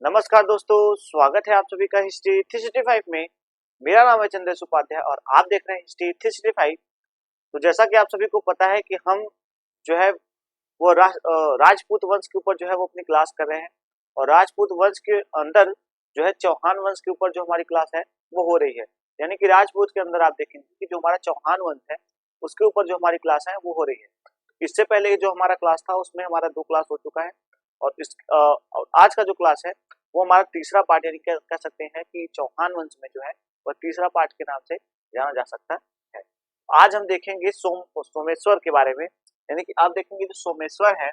नमस्कार दोस्तों, स्वागत है आप सभी का हिस्ट्री 365 में। मेरा नाम है चंद्रेश उपाध्याय और आप देख रहे हैं हिस्ट्री 365। तो जैसा कि आप सभी को पता है कि हम जो है वो राजपूत वंश के ऊपर जो है वो अपनी क्लास कर रहे हैं और राजपूत वंश के अंदर जो है चौहान वंश के ऊपर जो हमारी क्लास है वो हो रही है। यानी कि राजपूत के अंदर आप देखेंगे कि जो हमारा चौहान वंश है उसके ऊपर जो हमारी क्लास है वो हो रही है। इससे पहले जो हमारा क्लास था उसमें हमारा 2 क्लास हो चुका है और आज का जो क्लास है वो हमारा तीसरा पार्ट, यानी कह सकते हैं कि चौहान वंश में जो है वह तीसरा पार्ट के नाम से जाना जा सकता है। आज हम देखेंगे सोमेश्वर के बारे में। यानी कि आप देखेंगे जो सोमेश्वर है,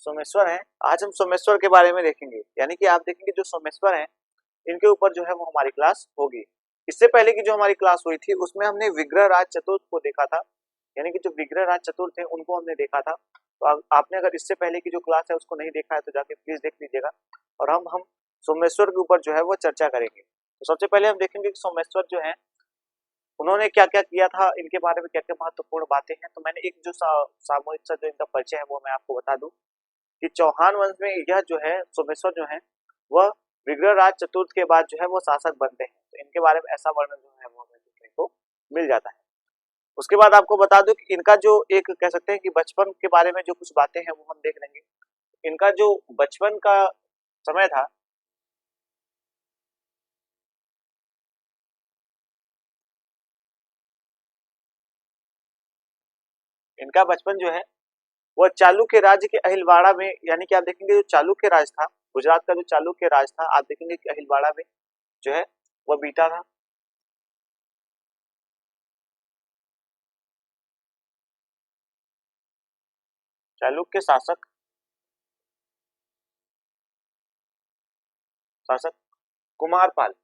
सोमेश्वर है। आज हम सोमेश्वर के बारे में देखेंगे। यानी कि आप देखेंगे जो सोमेश्वर है इनके ऊपर जो है वो हमारी क्लास होगी। इससे पहले की जो हमारी क्लास हुई थी उसमें हमने विग्रह राज चतुर्थ को देखा था। यानी कि जो विग्रह राज चतुर्थ थे उनको हमने देखा था। तो आपने अगर इससे पहले की जो क्लास है उसको नहीं देखा है तो जाके प्लीज देख लीजिएगा। और हम सोमेश्वर के ऊपर जो है वो चर्चा करेंगे। तो सबसे पहले हम देखेंगे कि सोमेश्वर जो है उन्होंने क्या क्या किया था, इनके बारे में क्या क्या महत्वपूर्ण बातें हैं। तो मैंने एक जो सामूहिक सा जो इनका परिचय है वो मैं आपको बता दूं कि चौहान वंश में यह जो है सोमेश्वर जो है वह विग्रह राज चतुर्थ के बाद जो है वो शासक बनते हैं। तो इनके बारे में ऐसा वर्णन जो है वो हमें देखने को मिल जाता है। उसके बाद आपको बता दूं कि इनका जो एक कह सकते हैं कि बचपन के बारे में जो कुछ बातें हैं वो हम देख लेंगे। इनका जो बचपन का समय था, इनका बचपन जो है वह चालुक्य राज्य के अहिलवाड़ा में, यानी कि आप देखेंगे जो चालुक्य राज था, गुजरात का जो चालुक्य राज था, आप देखेंगे कि अहिलवाड़ा में जो है वह बीता था। चालुक्य शासक कुमारपाल,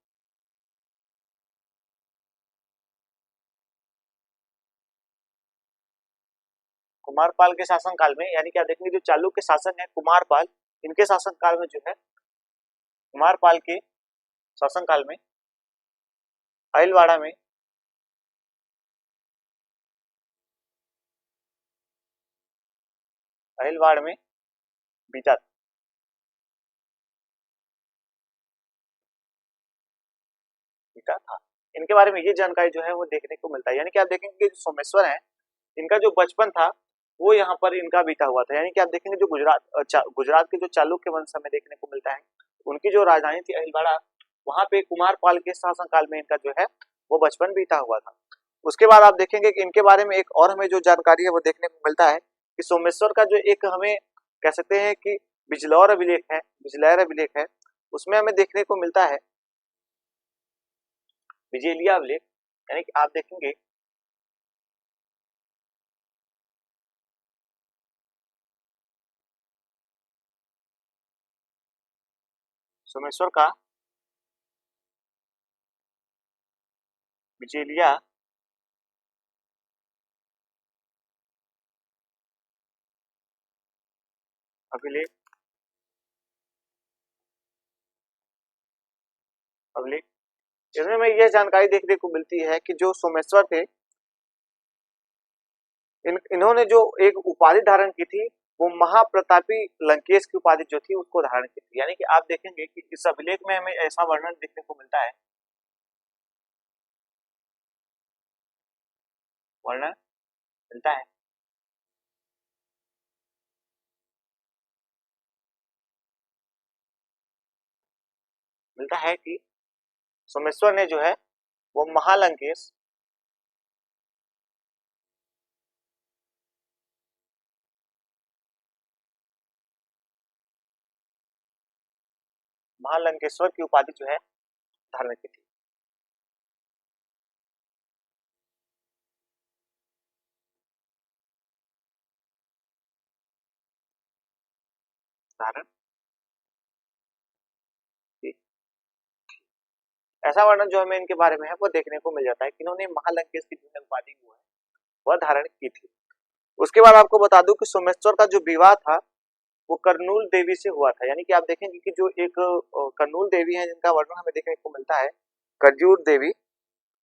कुमारपाल के शासन काल में, यानी कि आप देखेंगे जो चालुक्य शासन है कुमारपाल, इनके शासन काल में जो है कुमारपाल के शासन काल में अहिलवाड़ा में अहिलवाड़ में बीता बीता था। इनके बारे में ये जानकारी जो है वो देखने को मिलता है। यानी कि आप देखेंगे कि जो सोमेश्वर है इनका जो बचपन था वो यहाँ पर इनका बीता हुआ था। यानी कि आप देखेंगे जो गुजरात के जो चालुक्य वंश हमें देखने को मिलता है, उनकी जो राजधानी थी अहिलवाड़ा, वहां पे कुमारपाल के शासन काल में इनका जो है वो बचपन बीता हुआ था। उसके बाद आप देखेंगे कि इनके बारे में एक और हमें जो जानकारी है वो देखने को मिलता है कि सोमेश्वर का जो एक हमें कह सकते हैं कि बिजलौर अभिलेख है, उसमें हमें देखने को मिलता है विजेलिया अभिलेख। यानी कि आप देखेंगे सोमेश्वर का विजेलिया अभिलेख अभिलेख इसमें हमें यह जानकारी देखने को मिलती है कि जो सोमेश्वर थे इन्होंने जो एक उपाधि धारण की थी वो महाप्रतापी लंकेश की उपाधि जो थी उसको धारण की थी। यानी कि आप देखेंगे कि इस अभिलेख में हमें ऐसा वर्णन देखने को वर्णन मिलता है मिलता है कि सोमेश्वर ने जो है वो महालंकेश्वर की उपाधि जो है धारण की थी। धारण की ऐसा वर्णन जो हमें इनके बारे में है वो देखने को मिल जाता है कि इन्होंने महालंकेश की जो है उपाधि जो है वह धारण की थी। उसके बाद आपको बता दूं कि सोमेश्वर का जो विवाह था वो करनूल देवी से हुआ था। यानी कि आप देखेंगे कि जो एक करनूल देवी है जिनका वर्णन हमें देखने को मिलता है, करजूर देवी,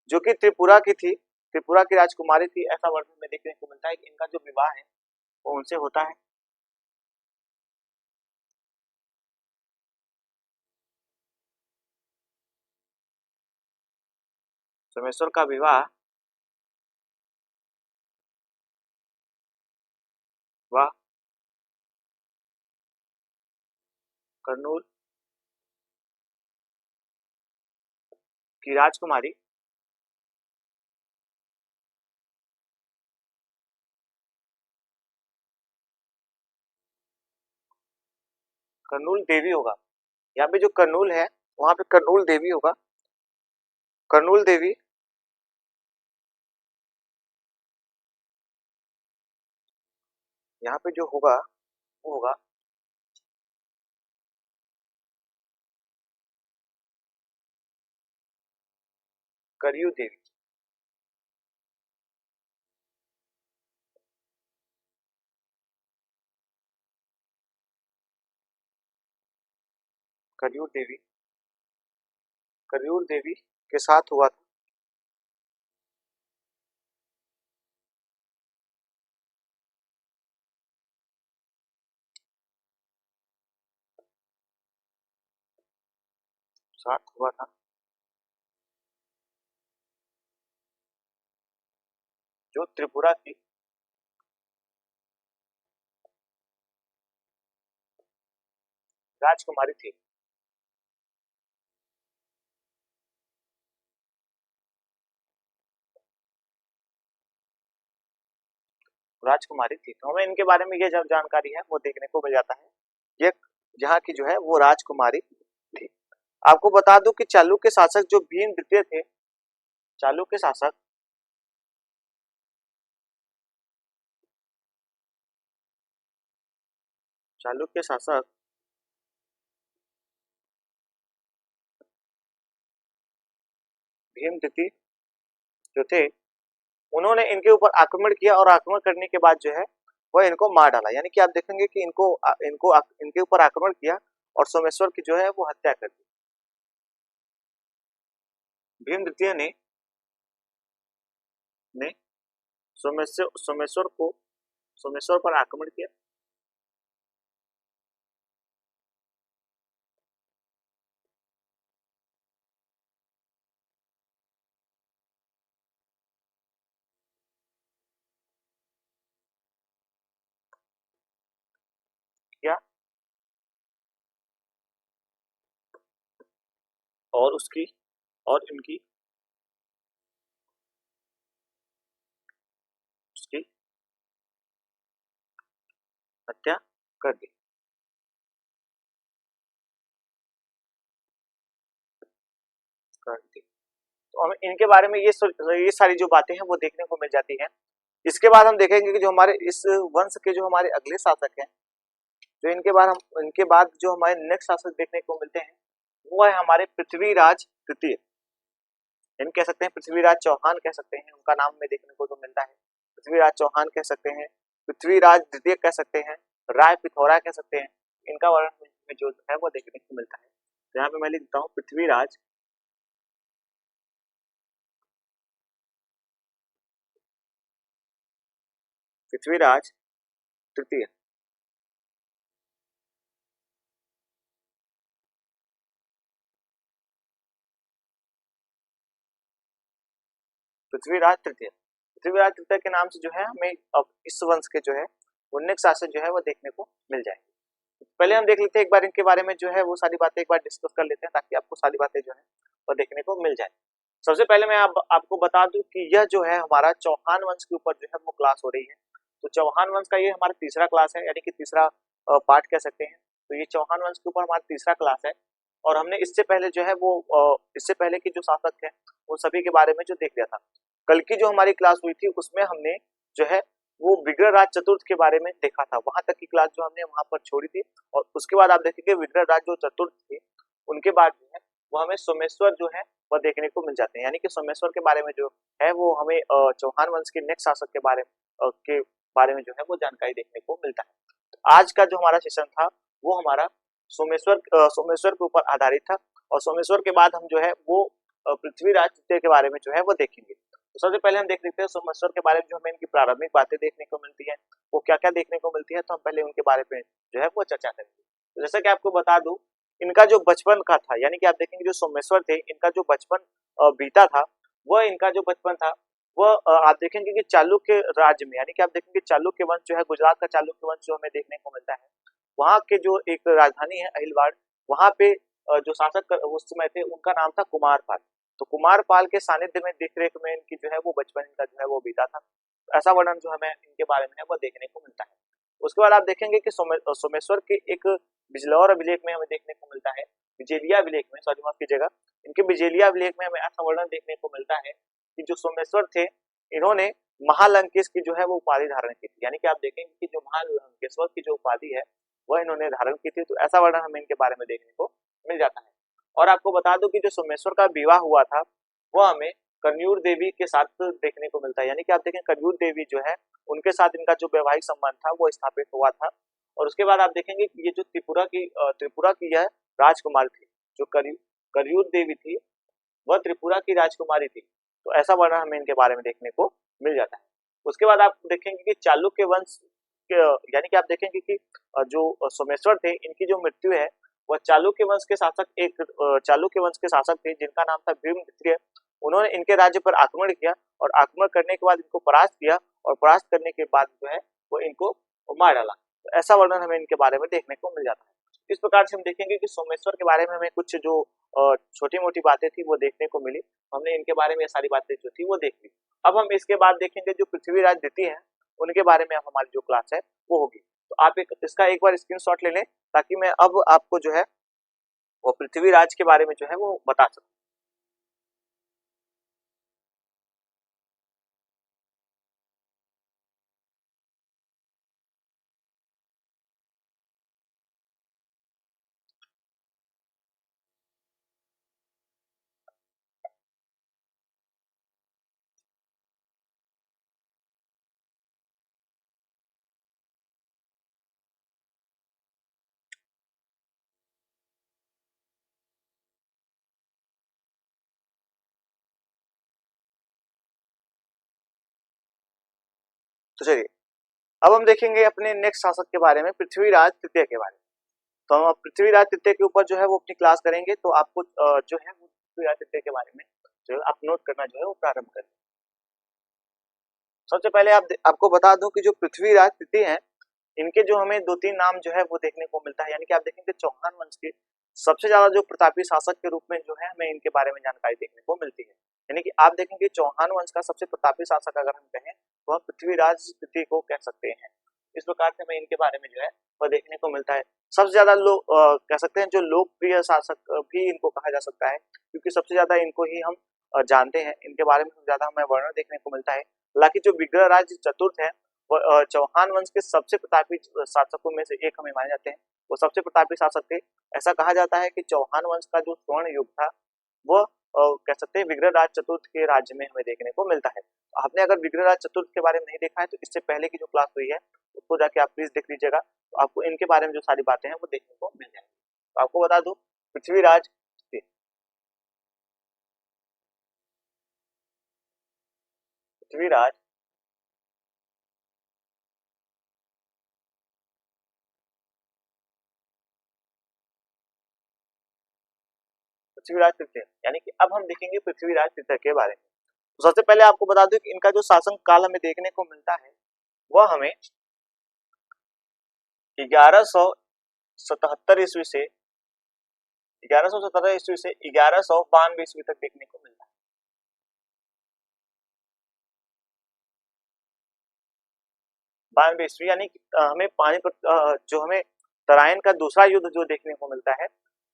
जो कि त्रिपुरा की थी, त्रिपुरा की राजकुमारी थी, ऐसा वर्णन में देखने को मिलता है कि इनका जो विवाह है वो उनसे होता है। सोमेश्वर का विवाह वाह कर्नूल की राजकुमारी कर्नूल देवी होगा। यहाँ पे जो कर्नूल है वहां पे कर्नूल देवी होगा, कर्नूल देवी। यहाँ पे जो होगा वो होगा करयू देवी। करयूर देवी, करयूर देवी के साथ हुआ था। साथ हुआ था जो त्रिपुरा की राजकुमारी थी। राजकुमारी थी, तो हमें इनके बारे में ये जब जानकारी है वो देखने को मिल जाता है। ये जहाँ की जो है वो राजकुमारी थी। आपको बता दूं कि चालुक्य शासक जो भीम द्वितीय थे, चालुक्य शासक चालुक्य शासक भीम द्वितीय जो थे, उन्होंने इनके ऊपर आक्रमण किया और आक्रमण करने के बाद जो है वह इनको मार डाला। यानी कि आप देखेंगे कि इनके ऊपर आक्रमण किया और सोमेश्वर की जो है वो हत्या कर दी। भीम द्वितीय ने सोमेश्वर पर आक्रमण किया। किया और उसकी और इनकी उसकी हत्या कर दी। कर दी। तो हमें इनके बारे में ये सारी जो बातें हैं वो देखने को मिल जाती हैं। इसके बाद हम देखेंगे कि जो हमारे इस वंश के जो हमारे अगले शासक हैं, जो इनके बाद जो हमारे नेक्स्ट शासक देखने को मिलते हैं वो है हमारे पृथ्वीराज तृतीय। इन कह सकते हैं पृथ्वीराज चौहान कह सकते हैं, उनका नाम में देखने को जो मिलता है पृथ्वीराज चौहान कह सकते हैं, पृथ्वीराज द्वितीय कह सकते हैं, राय पिथौरा कह सकते हैं। इनका वर्णन में जो है वो देखने को मिलता है। तो यहाँ पे मैं लिखता हूँ पृथ्वीराज तृतीय। पृथ्वीराज तृतीय, पृथ्वीराज तृतीय के नाम से जो है हमें अब इस वंश के जो है वो नेक्स्ट शासक जो है वो देखने को मिल जाएंगे। पहले हम देख लेते हैं एक बार इनके बारे में जो है वो सारी बातें एक बार डिस्कस कर लेते हैं ताकि आपको सारी बातें जो है वो देखने को मिल जाए। सबसे पहले मैं आपको बता दूं कि यह जो है हमारा चौहान वंश के ऊपर जो है वो क्लास हो रही है। तो चौहान वंश का ये हमारा तीसरा क्लास है, यानी कि तीसरा पार्ट कह सकते हैं। तो ये चौहान वंश के ऊपर हमारा तीसरा क्लास है और हमने इससे पहले जो है वो इससे पहले के जो शासक थे उन सभी के बारे में जो देख लिया था। कल की जो हमारी क्लास हुई थी उसमें हमने जो है वो विग्रहराज चतुर्थ के बारे में देखा था, वहां तक की क्लास जो हमने वहां पर छोड़ी थी। और उसके बाद आप देखेंगे विग्रहराज जो चतुर्थ थे उनके बाद जो है वो हमें सोमेश्वर जो है वह देखने को मिल जाते हैं। यानी कि सोमेश्वर के बारे में जो है वो हमें चौहान वंश के नेक्स्ट शासक के बारे में जो है वो जानकारी देखने को मिलता है। तो आज का जो हमारा सेशन था वो हमारा सोमेश्वर के ऊपर आधारित था। और सोमेश्वर के बाद हम जो है वो पृथ्वीराज तृतीय के बारे में जो है वो देखेंगे। तो सबसे पहले हम देख लेते हैं सोमेश्वर के बारे में, जो हमें इनकी प्रारंभिक बातें देखने को मिलती है वो क्या क्या देखने को मिलती है, तो हम पहले उनके बारे में जो है वो चर्चा करेंगे। तो जैसा कि आपको बता दूं, इनका जो बचपन का था, यानी कि आप देखेंगे जो सोमेश्वर थे इनका जो बचपन बीता था, वह इनका जो बचपन था वह आप देखेंगे कि चालुक्य राज्य में, यानी कि आप देखेंगे चालुक्य वंश जो है, गुजरात का चालुक्य वंश जो हमें देखने को मिलता है, वहाँ के जो एक राजधानी है अहिलवाड़, वहाँ पे जो शासक उस समय थे उनका नाम था कुमारपाल। तो कुमारपाल के सानिध्य में, देख रेख में इनकी जो है वो बचपन इनका जो है वो बीता था। तो ऐसा वर्णन जो हमें इनके बारे में है वो देखने को मिलता है। उसके बाद आप देखेंगे कि सोमेश्वर के एक बिजलौर अभिलेख में हमें देखने को मिलता है, बिजेलिया अभिलेख में, सॉरी माफ कीजिएगा, इनके बिजेलिया अभिलेख में हमें ऐसा वर्णन देखने को मिलता है कि जो सोमेश्वर थे इन्होंने महालंकेश की जो है वो उपाधि धारण की थी, यानी कि आप देखेंगे कि जो महालंकेश्वर की जो उपाधि है वह इन्होंने धारण की थी। तो ऐसा वर्णन हमें इनके बारे में देखने को मिल जाता है। और आपको बता दूं कि जो सोमेश्वर का विवाह हुआ था वह हमें कन्यूर देवी के साथ देखने को मिलता है, यानी कि आप देखें कन्यूर देवी जो है उनके साथ इनका जो वैवाहिक संबंध था वो स्थापित हुआ था। और उसके बाद आप देखेंगे कि ये जो त्रिपुरा की यह राजकुमारी थी, जो करियूर देवी थी वह त्रिपुरा की राजकुमारी थी। तो ऐसा वर्णन हमें इनके बारे में देखने को मिल जाता है। उसके बाद आप देखेंगे कि चालुक्य वंश यानी कि आप देखेंगे कि जो सोमेश्वर थे इनकी जो मृत्यु है वह चालुक्य वंश के शासक, एक चालुक्य वंश के शासक थे जिनका नाम था भीममित्र। उन्होंने इनके राज्य पर आक्रमण किया और आक्रमण करने के बाद इनको परास्त किया, और परास्त करने के बाद जो है वो इनको मार डाला। तो ऐसा वर्णन हमें इनके बारे में देखने को मिल जाता है। इस प्रकार से हम देखेंगे कि सोमेश्वर के बारे में हमें कुछ जो छोटी मोटी बातें थी वो देखने को मिली, हमने इनके बारे में ये सारी बातें जो थी वो देख ली। अब हम इसके बाद देखेंगे जो पृथ्वीराज द्वितीय है उनके बारे में अब हमारी जो क्लास है वो होगी। तो आप इसका एक बार स्क्रीनशॉट ले लें ताकि मैं अब आपको जो है वो पृथ्वीराज के बारे में जो है वो बता सकूं। तो चलिए अब हम देखेंगे अपने नेक्स्ट शासक के बारे में, पृथ्वीराज तृतीय के बारे में। तो हम पृथ्वीराज तृतीय के ऊपर जो है वो अपनी क्लास करेंगे। तो आपको जो है वो पृथ्वीराज तृतीय के बारे में जो है आप नोट करना जो है वो प्रारंभ करें। सबसे पहले आपको बता दूं कि जो पृथ्वीराज तृतीय हैं इनके जो हमें दो तीन नाम जो है वो देखने को मिलता है, यानी कि आप देखेंगे चौहान वंश के सबसे ज्यादा जो प्रतापी शासक के रूप में जो है हमें इनके बारे में जानकारी देखने को मिलती है। यानी कि आप देखेंगे चौहान वंश का सबसे प्रतापी शासक अगर हम कहें तो हम पृथ्वीराज तृतीय को कह सकते हैं। इस प्रकार से हमें इनके बारे में जो है वह देखने को मिलता है। सबसे ज्यादा लोग कह सकते हैं जो लोकप्रिय शासक भी इनको कहा जा सकता है, क्योंकि सबसे ज्यादा इनको ही हम जानते हैं, इनके बारे में ज्यादा हमें वर्णन देखने को मिलता है। हालांकि जो विग्रहराज चतुर्थ है चौहान वंश के सबसे प्रतापी शासकों में से एक हमें माने जाते हैं, वो सबसे प्रतापी शासक थे। ऐसा कहा जाता है कि चौहान वंश का जो स्वर्ण युग था वो कह सकते हैं विग्रहराज चतुर्थ के राज्य में हमें देखने को मिलता है। आपने अगर विग्रहराज चतुर्थ के बारे में नहीं देखा है तो इससे पहले की जो क्लास हुई है उसको जाके आप प्लीज देख लीजिएगा, तो आपको इनके बारे में जो सारी बातें हैं वो देखने को मिल जाएंगी। तो आपको बता दूं पृथ्वीराज पृथ्वीराज पृथ्वीराज तृतीय, यानी कि अब हम देखेंगे पृथ्वीराज तृतीय के बारे में। तो सबसे पहले आपको बता दूं कि इनका जो शासन काल हमें देखने को मिलता है वह हमें 1177 ईस्वी से 1177 ईस्वी से 1192 ईस्वी तक देखने को मिलता है। 92 ईस्वी यानी कि हमें पानीपत जो हमें तराइन का दूसरा युद्ध जो देखने को मिलता है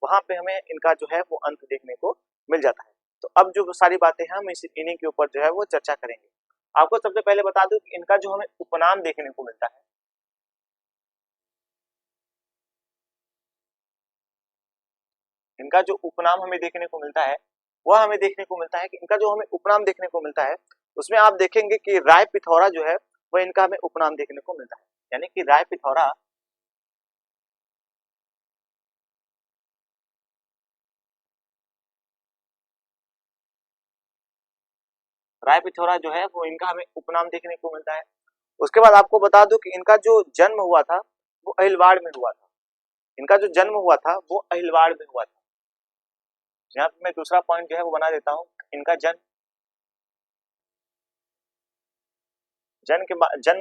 वहां पे हमें इनका जो है वो अंत देखने को मिल जाता है। तो अब जो सारी बातें हैं हम इन्हीं के ऊपर जो है वो चर्चा करेंगे। आपको सबसे पहले बता दूं कि इनका जो हमें उपनाम देखने को मिलता है, इनका जो उपनाम हमें देखने को मिलता है वह हमें देखने को मिलता है कि इनका जो हमें उपनाम देखने को मिलता है उसमें आप देखेंगे कि राय पिथौरा जो है वह इनका हमें उपनाम देखने को मिलता है। यानी कि राय पिथौरा राय पिथौरा जो है वो इनका हमें उपनाम देखने को मिलता है। उसके बाद आपको बता दूं कि इनका जो जन्म हुआ था वो अहिलवाड़ में हुआ था। इनका जो जन्म हुआ था वो अहिलवाड़ में हुआ था। यहाँ पे मैं दूसरा पॉइंट जो है वो बना देता हूँ, इनका जन्म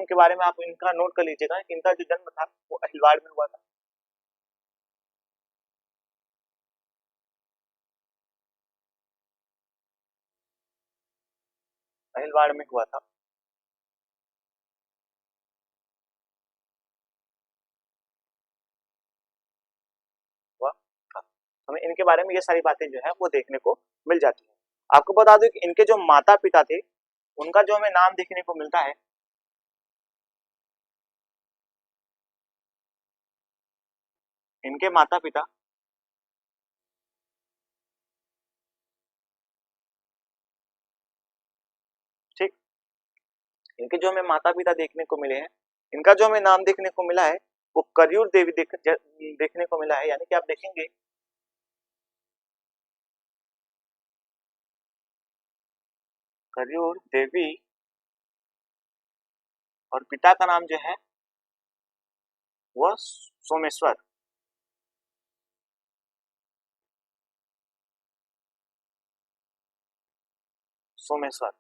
के बारे में आप इनका नोट कर लीजिएगा। इनका जो जन्म था वो अहिलवाड़ में हुआ था। अहिलवाड़ में हुआ था। हुआ था। हमें इनके बारे में ये सारी बातें जो है वो देखने को मिल जाती है। आपको बता दूं कि इनके जो माता पिता थे उनका जो हमें नाम देखने को मिलता है, इनके माता पिता ठीक, इनके जो हमें माता पिता देखने को मिले हैं, इनका जो हमें नाम देखने को मिला है वो करयूर देवी देखने को मिला है। यानी कि आप देखेंगे करयूर देवी और पिता का नाम जो है वह सोमेश्वर। सोमेश्वर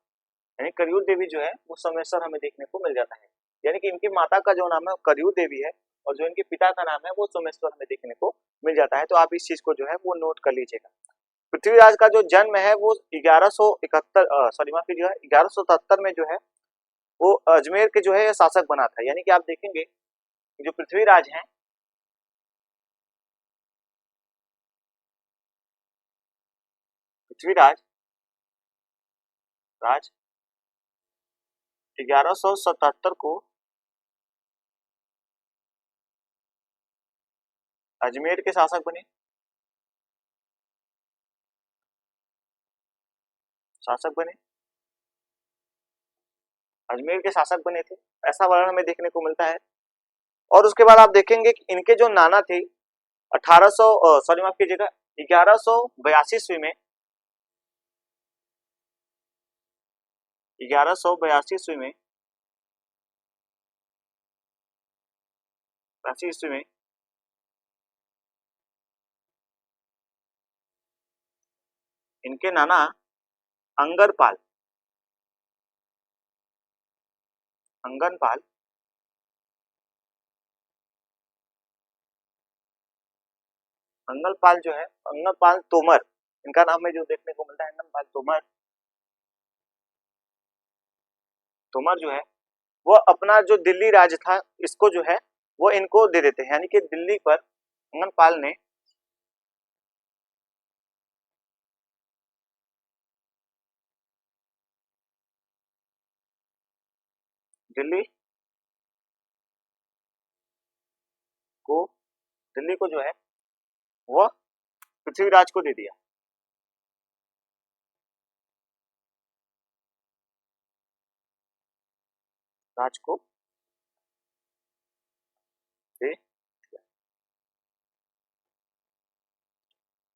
यानी करयूर देवी जो है वो सोमेश्वर हमें देखने को मिल जाता है। यानी कि इनकी माता का जो नाम है करयूर देवी है और जो इनके पिता का नाम है वो सोमेश्वर हमें देखने को मिल जाता है। तो आप इस चीज को जो है वो नोट कर लीजिएगा। पृथ्वीराज का जो जन्म है वो 1171 सॉरी माफ कीजिएगा 1177 में जो है वो अजमेर के जो है शासक बना था। यानी कि आप देखेंगे जो पृथ्वीराज हैं, पृथ्वीराज राज 1177 को अजमेर के शासक बने, शासक बने, अजमेर के शासक बने थे, ऐसा वर्णन हमें देखने को मिलता है। और उसके बाद आप देखेंगे कि इनके जो नाना थे 1800 सॉरी माफ कीजिएगा 1182 ईस्वी में, 1182 ईस्वी में, 82 ईस्वी में इनके नाना अंगरपाल, अंगनपाल अंगनपाल जो है अंगनपाल तोमर, इनका नाम में जो देखने को मिलता है अंगनपाल तोमर, तोमर जो है वो अपना जो दिल्ली राज था इसको जो है वो इनको दे देते हैं। यानी कि दिल्ली पर अंगनपाल ने दिल्ली को दिल्ली को जो है वो पृथ्वीराज को दे दिया, राज को दे।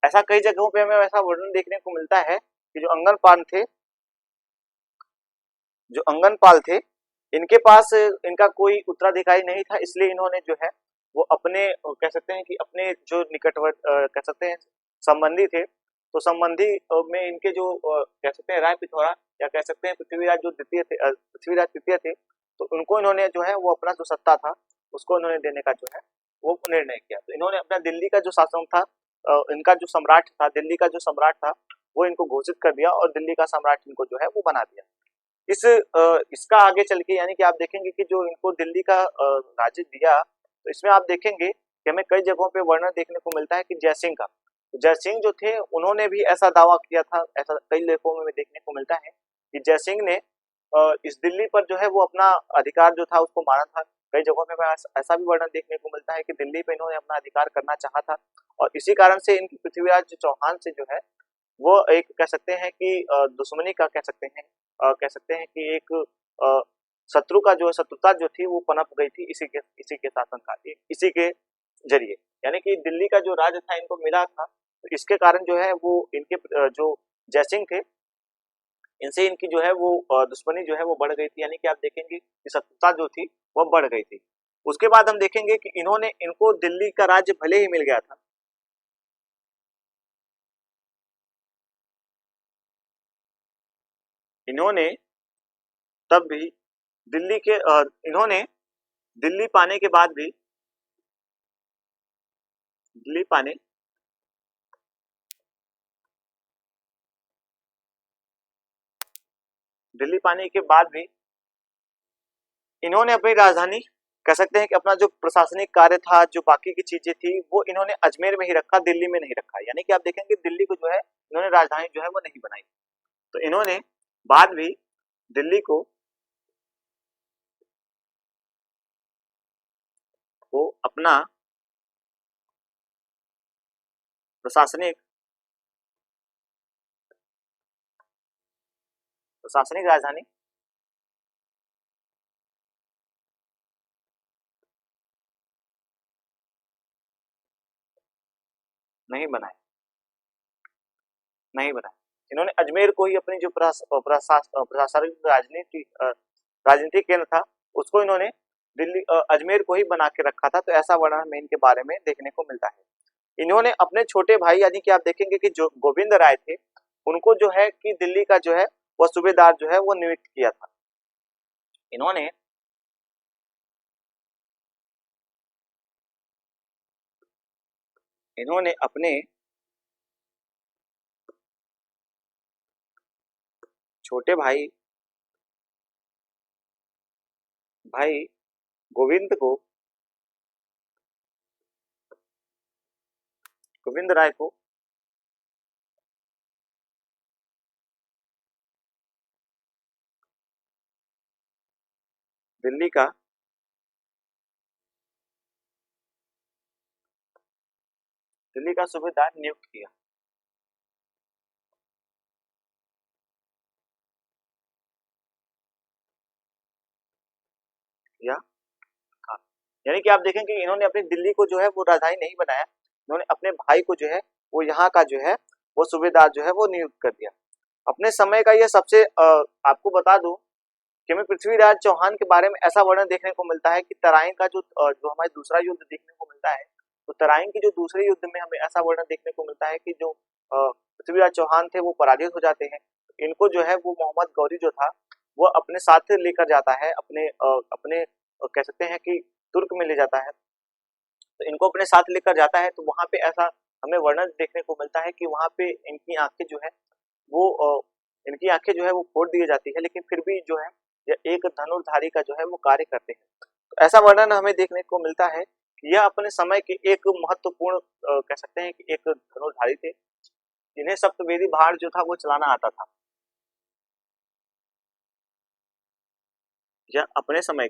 ऐसा कई जगहों पे हमें ऐसा वर्णन देखने को मिलता है कि जो अंगनपाल थे इनके पास इनका कोई उत्तराधिकारी नहीं था, इसलिए इन्होंने जो है वो अपने कह सकते हैं कि अपने जो निकटवर्ती कह सकते हैं संबंधी थे, तो संबंधी में इनके जो कह सकते हैं राय पिथौरा या कह सकते हैं पृथ्वीराज जो द्वितीय थे, पृथ्वीराज तृतीय थे, तो उनको इन्होंने जो है वो अपना जो सत्ता था उसको इन्होंने देने का जो है वो निर्णय किया। तो इन्होंने अपना दिल्ली का जो शासन था, इनका जो सम्राट था, दिल्ली का जो सम्राट था वो इनको घोषित कर दिया और दिल्ली का सम्राट इनको जो है वो बना दिया। इसका आगे चल के यानी कि आप देखेंगे कि जो इनको दिल्ली का राज्य दिया, तो इसमें आप देखेंगे कि हमें कई जगहों पे वर्णन देखने को मिलता है कि जयसिंह का, तो जयसिंह जो थे उन्होंने भी ऐसा दावा किया था, ऐसा कई लेखों में देखने को मिलता है कि जयसिंह ने इस दिल्ली पर जो है वो अपना अधिकार जो था उसको माना था। कई जगहों में ऐसा भी वर्णन देखने को मिलता है कि दिल्ली पे इन्होंने अपना अधिकार करना चाहा था और इसी कारण से इनकी पृथ्वीराज चौहान से जो है वो एक कह सकते हैं कि दुश्मनी का कह सकते हैं, कह सकते हैं कि एक शत्रु का जो शत्रुता जो थी वो पनप गई थी इसी के शासन का इसी के जरिए। यानी कि दिल्ली का जो राज था इनको मिला था, तो इसके कारण जो है वो इनके जो जयसिंह थे इनसे इनकी जो है वो दुश्मनी जो है वो बढ़ गई थी, यानी कि आप देखेंगे कि शत्रुता जो थी वो बढ़ गई थी। उसके बाद हम देखेंगे कि इन्होंने इनको दिल्ली का राज्य भले ही मिल गया था, इन्होंने तब भी दिल्ली के इन्होंने दिल्ली पाने के बाद भी दिल्ली पाने दिल्ली पाने के बाद भी इन्होंने अपनी राजधानी, कह सकते हैं कि अपना जो प्रशासनिक कार्य था, जो बाकी की चीजें थी, वो इन्होंने अजमेर में ही रखा, दिल्ली में नहीं रखा। यानी कि आप देखेंगे दिल्ली को जो है इन्होंने राजधानी जो है वो नहीं बनाई। तो इन्होंने बाद भी दिल्ली को अपना प्रशासनिक प्रशासनिक राजधानी नहीं बनाया, नहीं बनाया। इन्होंने अजमेर को ही अपनी जो प्रशासनिक राजनीतिक केंद्र था, उसको इन्होंने दिल्ली अजमेर को ही बना के रखा था। तो ऐसा वर्णन हमें इनके बारे में देखने को मिलता है। इन्होंने अपने छोटे भाई, यानी कि आप देखेंगे कि जो गोविंद राय थे, उनको जो है कि दिल्ली का जो है वह सूबेदार जो है वो नियुक्त किया था। इन्होंने इन्होंने अपने छोटे भाई भाई गोविंद को गोविंद राय को दिल्ली का सूबेदार नियुक्त किया। या हाँ, यानी कि आप देखें कि इन्होंने अपनी दिल्ली को जो है वो राजधानी नहीं बनाया, इन्होंने अपने भाई को जो है वो यहाँ का जो है वो सूबेदार जो है वो नियुक्त कर दिया। अपने समय का यह सबसे आपको बता दूं कि हमें पृथ्वीराज चौहान के बारे में ऐसा वर्णन देखने को मिलता है कि तराइन का जो हमारे दूसरा युद्ध देखने को मिलता है, तो तराइन के जो दूसरे युद्ध में हमें ऐसा वर्णन देखने को मिलता है कि जो पृथ्वीराज चौहान थे वो पराजित हो जाते हैं। इनको जो है वो मोहम्मद गौरी जो था वो अपने साथ लेकर जाता है, अपने कह सकते हैं कि तुर्क में ले जाता है। तो इनको अपने साथ लेकर जाता है, तो वहां पे ऐसा हमें वर्णन देखने को मिलता है कि वहां पे इनकी आंखें जो है वो इनकी आंखें जो है वो फोड़ दी जाती है, लेकिन फिर भी जो है एक धनुर्धारी का जो है वो कार्य करते हैं। तो ऐसा वर्णन हमें देखने को मिलता है कि यह अपने समय के एक महत्वपूर्ण कह सकते हैं कि एक धनुर्धारी थे, जिन्हें सप्तवेदी भार जो था वो चलाना आता था। यह अपने समय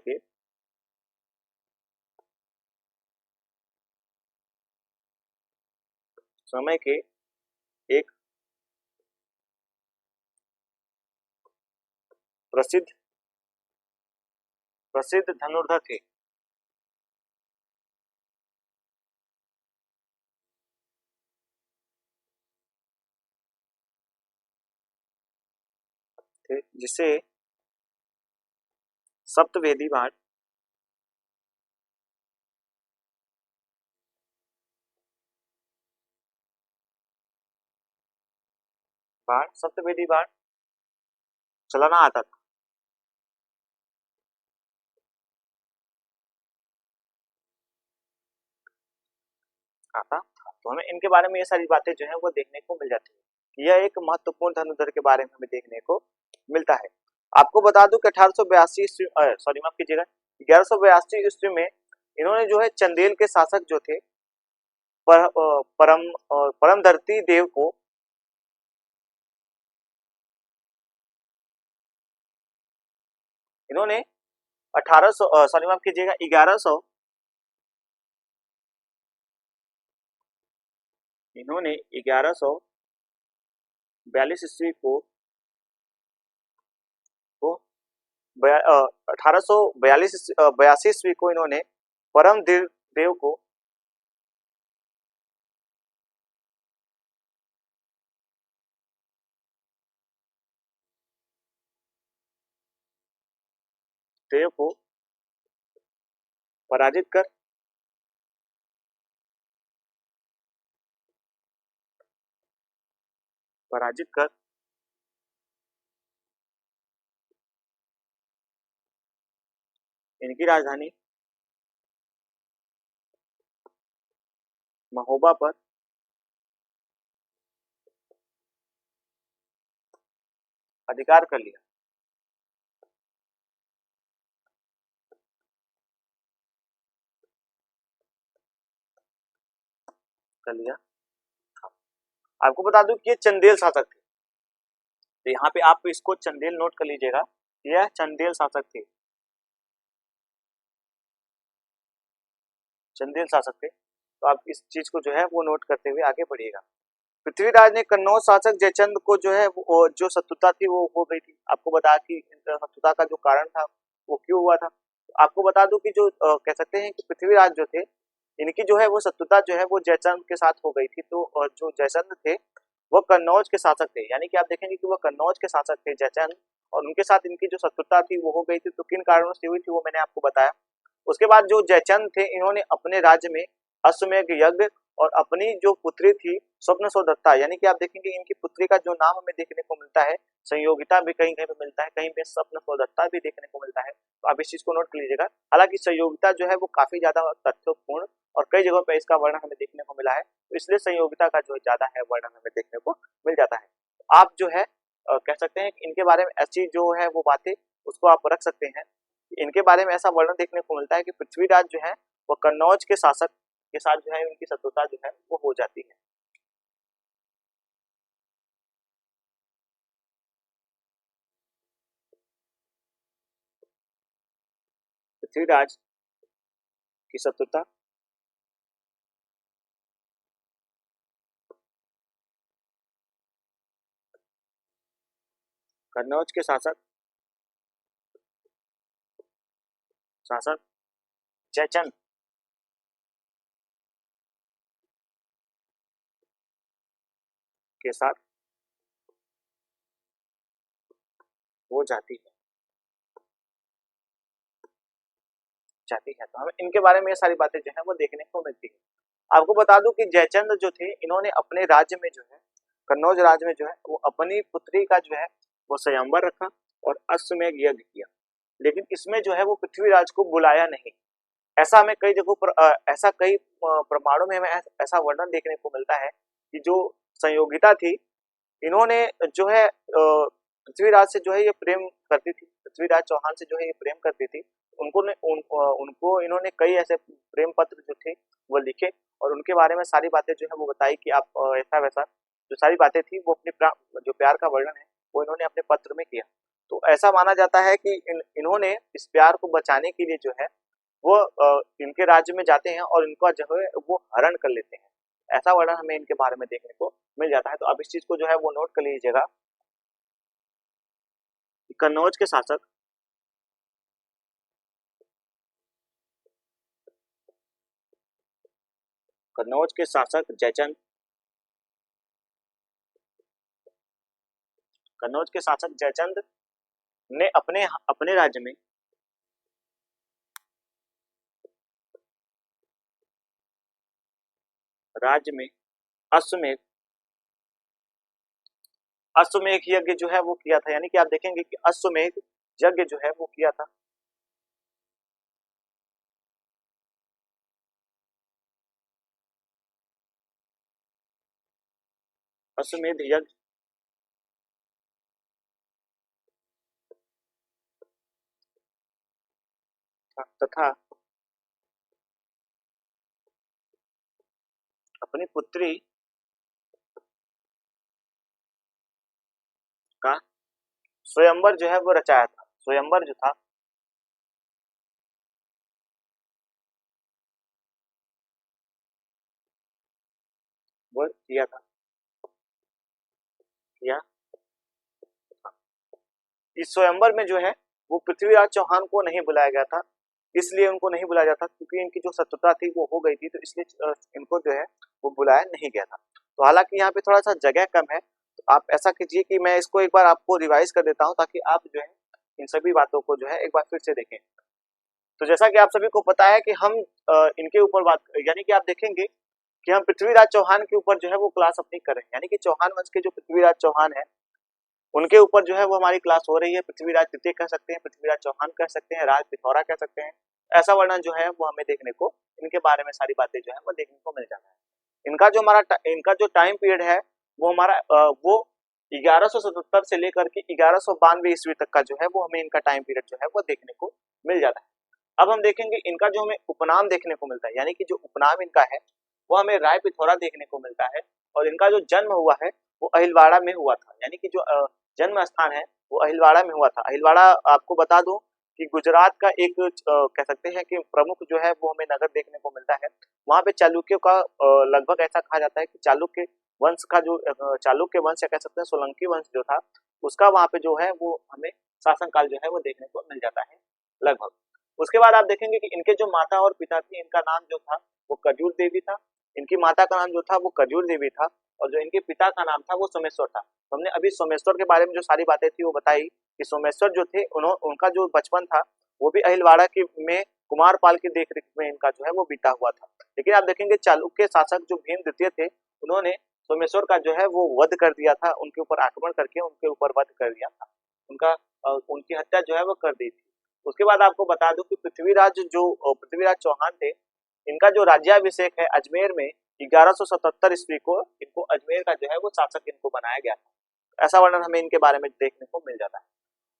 के एक प्रसिद्ध प्रसिद्ध धनुर्धर थे जिसे सप्तवेदी भार सप्तवेदी भार चलाना आता था। तो हमें इनके बारे में ये सारी बातें जो है वो देखने को मिल जाती है कि यह एक महत्वपूर्ण धनुर्धर के बारे में हमें देखने को मिलता है। आपको बता दूं कि 1882 ईस्वी सॉरी माफ कीजिएगा 1182 ईस्वी में इन्होंने जो है चंदेल के शासक जो थे परमधरती देव को इन्होंने 1800 सॉरी माफ कीजिएगा 1142 ईस्वी को 1842 ईस्वी को इन्होंने परम देव को देव को पराजित कर इनकी राजधानी महोबा पर अधिकार कर लिया। आपको बता दूं कि ये चंदेल शासक थे, तो यहाँ पे आप इसको चंदेल नोट कर लीजिएगा, यह चंदेल शासक थे, चंदेल शासक थे। तो आप इस चीज को जो है वो नोट करते हुए आगे बढ़िएगा। पृथ्वीराज ने कन्नौज शासक जयचंद को जो है वो जो शत्रुता थी वो हो गई थी। आपको बता कि शत्रुता का जो कारण था वो क्यों हुआ था। आपको बता दूं कि जो कह सकते हैं कि पृथ्वीराज जो थे इनकी जो है वो शत्रुता जो है वो जयचंद के साथ हो गई थी। तो जो जयचंद थे वो कन्नौज के शासक थे, यानी कि आप देखेंगे कि वो कन्नौज के शासक थे जयचंद, और उनके साथ इनकी जो शत्रुता थी वो हो गई थी। तो किन कारणों से हुई थी वो मैंने आपको बताया। उसके बाद जो जयचंद थे इन्होंने अपने राज्य में अश्वमेध यज्ञ और अपनी जो पुत्री थी स्वप्नसोदत्ता, यानी कि आप देखेंगे इनकी पुत्री का जो नाम हमें देखने को मिलता है, संयोगिता भी कहीं कहीं पे मिलता है, कहीं पे स्वप्नसोदत्ता भी देखने को मिलता है। तो आप इस चीज को नोट कर लीजिएगा। हालांकि संयोगिता जो है वो काफी ज्यादा तथ्यपूर्ण और कई जगहों पर इसका वर्णन हमें देखने को मिला है, तो इसलिए संयोगिता का जो ज्यादा है वर्णन हमें देखने को मिल जाता है। आप जो है कह सकते हैं कि इनके बारे में ऐसी जो है वो बातें उसको आप रख सकते हैं। इनके बारे में ऐसा वर्णन देखने को मिलता है कि पृथ्वीराज जो है वो कन्नौज के शासक के साथ जो है उनकी शत्रुता जो है वो हो जाती है। पृथ्वीराज की शत्रुता कन्नौज के शासक शासक जयचंद के साथ हो जाती है। तो हमें इनके बारे में ये सारी बातें जो है वो देखने को मिलती है। आपको बता दूं कि जयचंद जो थे इन्होंने अपने राज्य में जो है कन्नौज राज्य में जो है वो अपनी पुत्री का जो है वो स्वयंवर रखा और अश्वमेध यज्ञ किया, लेकिन इसमें जो है वो पृथ्वीराज को बुलाया नहीं। ऐसा हमें कई जगहों पर ऐसा कई प्रमाणों में हमें ऐसा वर्णन देखने को मिलता है कि जो संयोगिता थी इन्होंने जो है पृथ्वीराज से जो है ये प्रेम करती थी, पृथ्वीराज चौहान से जो है ये प्रेम करती थी। उनको इन्होंने कई ऐसे प्रेम पत्र जो थे वो लिखे और उनके बारे में सारी बातें जो है वो बताई कि आप ऐसा वैसा जो सारी बातें थी वो अपने जो प्यार का वर्णन है वो इन्होंने अपने पत्र में किया। तो ऐसा माना जाता है कि इन्होंने इस प्यार को बचाने के लिए जो है वो इनके राज्य में जाते हैं और इनका जो है वो हरण कर लेते हैं। ऐसा वर्णन हमें इनके बारे में देखने को मिल जाता है। तो आप इस चीज को जो है वो नोट कर लीजिएगा। कन्नौज के शासक जयचंद कन्नौज के शासक जयचंद ने अपने अपने राज्य में अश्वमेध अश्वमेध यज्ञ जो है वो किया था, यानी कि आप देखेंगे कि अश्वमेध यज्ञ जो है वो किया था। अश्वमेध यज्ञ तथा अपनी पुत्री का स्वयंवर जो है वो रचाया था। स्वयंवर जो था वो किया था किया था। इस स्वयंवर में जो है वो पृथ्वीराज चौहान को नहीं बुलाया गया था, इसलिए उनको नहीं बुलाया जाता क्योंकि इनकी जो शत्रुता थी वो हो गई थी, तो इसलिए इनको जो है वो बुलाया नहीं गया था। तो हालांकि यहाँ पे थोड़ा सा जगह कम है, तो आप ऐसा कीजिए कि मैं इसको एक बार आपको रिवाइज कर देता हूँ ताकि आप जो है इन सभी बातों को जो है एक बार फिर से देखें। तो जैसा कि आप सभी को पता है कि हम इनके ऊपर बात, यानी कि आप देखेंगे कि हम पृथ्वीराज चौहान के ऊपर जो है वो क्लास अपनी कर रहे हैं, यानी कि चौहान वंश के जो पृथ्वीराज चौहान है उनके ऊपर जो है वो हमारी क्लास हो रही है। पृथ्वीराज द्वितीय कह सकते हैं, पृथ्वीराज चौहान कह सकते हैं, राज पिथौरा कह सकते हैं। ऐसा वर्णन जो है वो हमें देखने को, इनके बारे में सारी बातें जो है वो देखने को मिल जाता है। इनका जो टाइम पीरियड है वो हमारा वो 1177 से लेकर के 1192 ईस्वी तक का जो है वो हमें इनका टाइम पीरियड जो है वो देखने को मिल जाता है। अब हम देखेंगे इनका जो हमें उपनाम देखने को मिलता है, यानी कि जो उपनाम इनका है वो हमें राय पिथौरा देखने को मिलता है। और इनका जो जन्म हुआ है वो अहिलवाड़ा में हुआ था, यानी कि जो जन्म स्थान है वो अहिलवाड़ा में हुआ था। अहिलवाड़ा आपको बता दूं कि गुजरात का एक कह सकते हैं कि प्रमुख जो है वो हमें नगर देखने को मिलता है। वहां पे चालुक्यों का लगभग ऐसा कहा जाता है कि चालुक्य वंश का जो चालुक्य वंश या कह सकते हैं सोलंकी वंश जो था उसका वहां पे जो है वो हमें शासनकाल जो है वो देखने को मिल जाता है लगभग। उसके बाद आप देखेंगे कि इनके जो माता और पिता थे इनका नाम जो था वो कजूर देवी था। इनकी माता का नाम जो था वो कजूर देवी था और जो इनके पिता का नाम था वो सोमेश्वर था। तो हमने अभी सोमेश्वर के बारे में जो सारी बातें थी वो बताई कि सोमेश्वर जो थे उनका जो बचपन था वो भी अहिलवाड़ा के में कुमारपाल की देखरेख में इनका जो है वो बीता हुआ था। लेकिन आप देखेंगे चालुक्य शासक जो भीम द्वितीय थे उन्होंने सोमेश्वर का जो है वो वध कर दिया था, उनके ऊपर आक्रमण करके उनके ऊपर वध कर दिया था, उनकी हत्या जो है वो कर दी थी। उसके बाद आपको बता दूं कि पृथ्वीराज चौहान थे, इनका जो राज्याभिषेक है अजमेर में 1177 ईस्वी को इनको अजमेर का जो है वो शासक इनको बनाया गया था। ऐसा वर्णन हमें इनके बारे में देखने को मिल जाता है।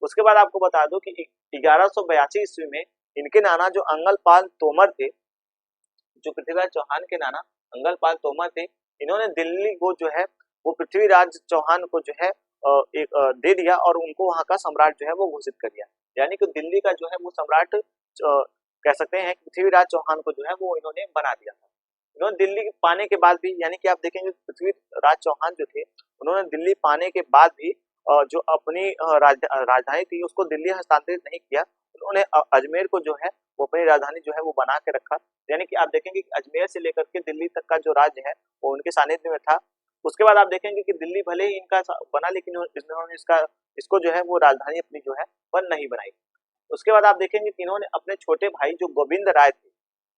उसके बाद आपको बता दूं कि 1182 ईस्वी में इनके नाना जो अंगलपाल तोमर थे, जो पृथ्वीराज चौहान के नाना अंगलपाल तोमर थे, इन्होंने दिल्ली को जो है वो पृथ्वीराज चौहान को जो है दे दिया और उनको वहां का सम्राट जो है वो घोषित कर दिया। यानी कि दिल्ली का जो है वो सम्राट कह सकते हैं पृथ्वीराज चौहान को जो है वो इन्होंने बना दिया था। इन्होंने दिल्ली पाने के बाद भी, यानी कि आप देखेंगे पृथ्वीराज चौहान जो थे उन्होंने दिल्ली पाने के बाद भी जो अपनी राजधानी थी उसको दिल्ली हस्तांतरित नहीं किया। उन्होंने अजमेर को जो है वो अपनी राजधानी जो है वो बना के रखा। यानी कि आप देखेंगे कि अजमेर से लेकर के दिल्ली तक का जो राज्य है वो उनके सानिध्य में था। उसके बाद आप देखेंगे कि दिल्ली भले ही इनका बना लेकिन इन्होंने इसको जो है वो राजधानी अपनी जो है वह नहीं बनाई। उसके बाद आप देखेंगे कि इन्होंने अपने छोटे भाई जो गोविंद राय थे,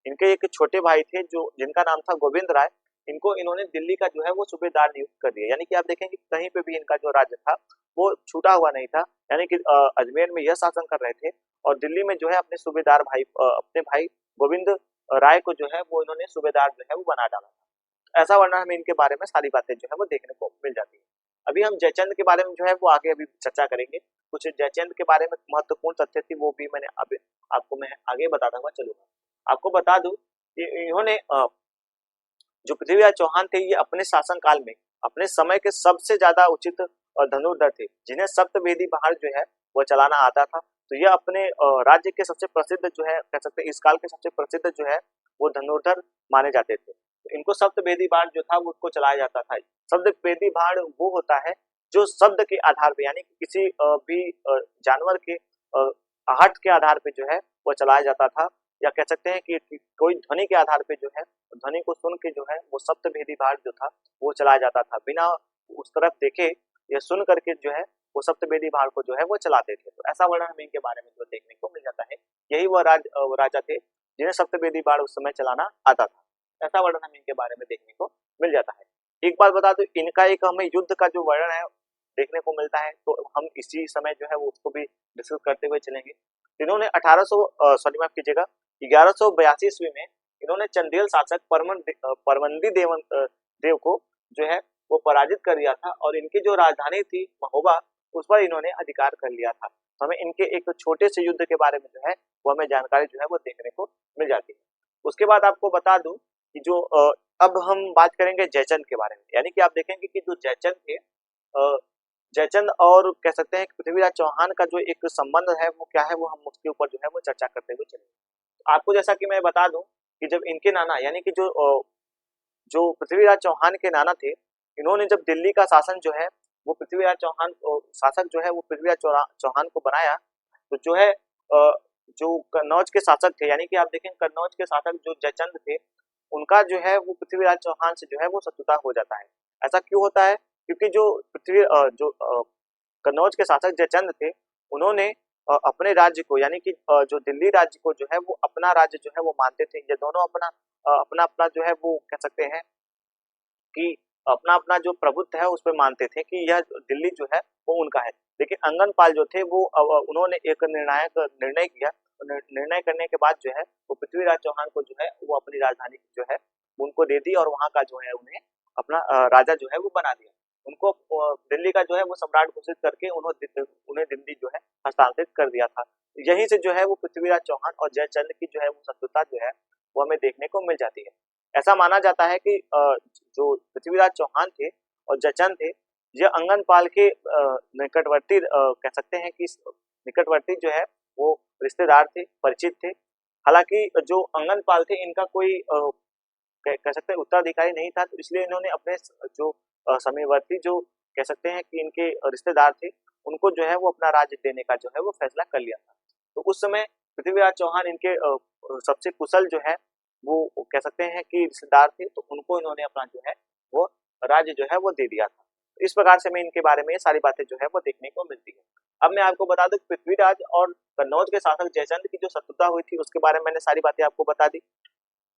इनके एक छोटे भाई थे जो जिनका नाम था गोविंद राय, इनको इन्होंने दिल्ली का जो है वो सूबेदार नियुक्त कर दिया। यानी कि आप देखेंगे कहीं पे भी इनका जो राज्य था वो छूटा हुआ नहीं था, यानी कि अजमेर में यह शासन कर रहे थे और दिल्ली में जो है अपने सूबेदार भाई अपने भाई गोविंद राय को जो है वो इन्होंने सूबेदार जो है वो बना डाला था। ऐसा वर्णन हमें इनके बारे में सारी बातें जो है वो देखने को मिल जाती है। अभी हम जयचंद के बारे में जो है वो आगे अभी चर्चा करेंगे। कुछ जयचंद के बारे में महत्वपूर्ण तथ्य थी वो भी मैंने अभी आपको मैं आगे बताता हुआ चलूंगा। आपको बता दूं कि इन्होंने जो पृथ्वीराज चौहान थे ये अपने शासन काल में अपने समय के सबसे ज्यादा उचित धनुर्धर थे, जिन्हें सप्तवेदी पहाड़ जो है वो चलाना आता था। तो यह अपने राज्य के सबसे प्रसिद्ध जो है कह सकते हैं इस काल के सबसे प्रसिद्ध जो है वो धनुर्धर माने जाते थे। तो इनको सप्तवेदी बाण जो था वो उसको चलाया जाता था। सप्तवेदी बाण वो होता है जो शब्द के आधार पे, यानी कि किसी भी जानवर के आहट के आधार पे जो है वो चलाया जाता था, या कह सकते हैं कि कोई ध्वनि के आधार पे जो है ध्वनि को सुन के जो है वो सप्तभेदी बाण जो था वो चलाया जाता था। बिना उस तरफ देखे या सुन करके जो है वो सप्तभेदी बाण को जो है वो चलाते थे। तो ऐसा वर्णन हमें इनके बारे में जो देखने को मिल जाता है। यही वह राजा थे जिन्हें सप्तभेदी बाण उस समय चलाना आता था। ऐसा वर्णन हमें इनके बारे में देखने को मिल जाता है। एक बात बता दो, इनका एक हमें युद्ध का जो वर्णन है देखने को मिलता है, तो हम इसी समय जो है वो उसको भी डिस्कस करते हुए चलेंगे। इन्होंने 1182 ईस्वी में इन्होंने चंदेल शासक परमंदी देव को जो है वो पराजित कर दिया था और इनकी जो राजधानी थी महोबा उस पर इन्होंने अधिकार कर लिया था। तो हमें इनके एक छोटे से युद्ध के बारे में जो है वो हमें जानकारी जो है वो देखने को मिल जाती है। उसके बाद आपको बता दूं कि जो अब हम बात करेंगे जयचंद के बारे में। यानी कि आप देखेंगे कि जो जयचंद थे, जयचंद और कह सकते हैं पृथ्वीराज चौहान का जो एक संबंध है वो क्या है वो हम उसके ऊपर जो है वो चर्चा करते हुए चलेंगे। आपको जैसा कि मैं बता दूं कि जब इनके नाना यानी कि जो पृथ्वीराज चौहान के नाना थे, इन्होंने जब दिल्ली का शासन जो है वो पृथ्वीराज चौहान शासक जो है वो पृथ्वीराज चौहान को बनाया, तो जो है जो कन्नौज के शासक थे, यानी कि आप देखें कन्नौज के शासक जो जयचंद थे उनका जो है वो पृथ्वीराज चौहान से जो है वो शत्रुता हो जाता है। ऐसा क्यों होता है? क्योंकि जो कन्नौज के शासक जयचंद थे उन्होंने अपने राज्य को यानी कि जो दिल्ली राज्य को जो है वो अपना राज्य जो है वो मानते थे। ये दोनों अपना अपना अपना जो है वो कह सकते हैं कि अपना अपना जो प्रभुत्व है उस पे मानते थे कि यह दिल्ली जो है वो उनका है। लेकिन अंगनपाल जो थे वो उन्होंने एक निर्णायक निर्णय किया। निर्णय करने के बाद जो है वो पृथ्वीराज चौहान को जो है वो अपनी राजधानी जो है उनको दे दी और वहाँ का जो है उन्हें अपना राजा जो है वो बना दिया। उनको दिल्ली का जो है वो सम्राट घोषित करके उन्हें दिल्ली जो है हस्तांतरित कर दिया था। यहीं से जो है वो पृथ्वीराज चौहान और जयचंद की जो है वो शत्रुता जो है वो हमें देखने को मिल जाती है। ऐसा माना जाता है कि जो पृथ्वीराज चौहान थे और जयचंद थे, यह अंगनपाल के निकटवर्ती कह सकते हैं कि निकटवर्ती जो है वो रिश्तेदार थे, परिचित थे। हालांकि जो अंगनपाल थे इनका कोई कह सकते हैं उत्तराधिकारी नहीं था, तो इसलिए इन्होंने अपने जो समीपवर्ती जो कह सकते हैं कि इनके रिश्तेदार थे, उनको जो है वो अपना राज्य देने का जो है वो फैसला कर लिया था। तो उस समय पृथ्वीराज चौहान इनके सबसे कुशल जो है वो कह सकते हैं कि रिश्तेदार थे, तो उनको इन्होंने अपना जो है वो राज्य जो है वो दे दिया था। इस प्रकार से मैं इनके बारे में ये सारी बातें जो है वो देखने को मिलती है। अब मैं आपको बता दूं पृथ्वीराज और कन्नौज के शासक जयचंद की जो शत्रुता हुई थी उसके बारे में मैंने सारी बातें आपको बता दी।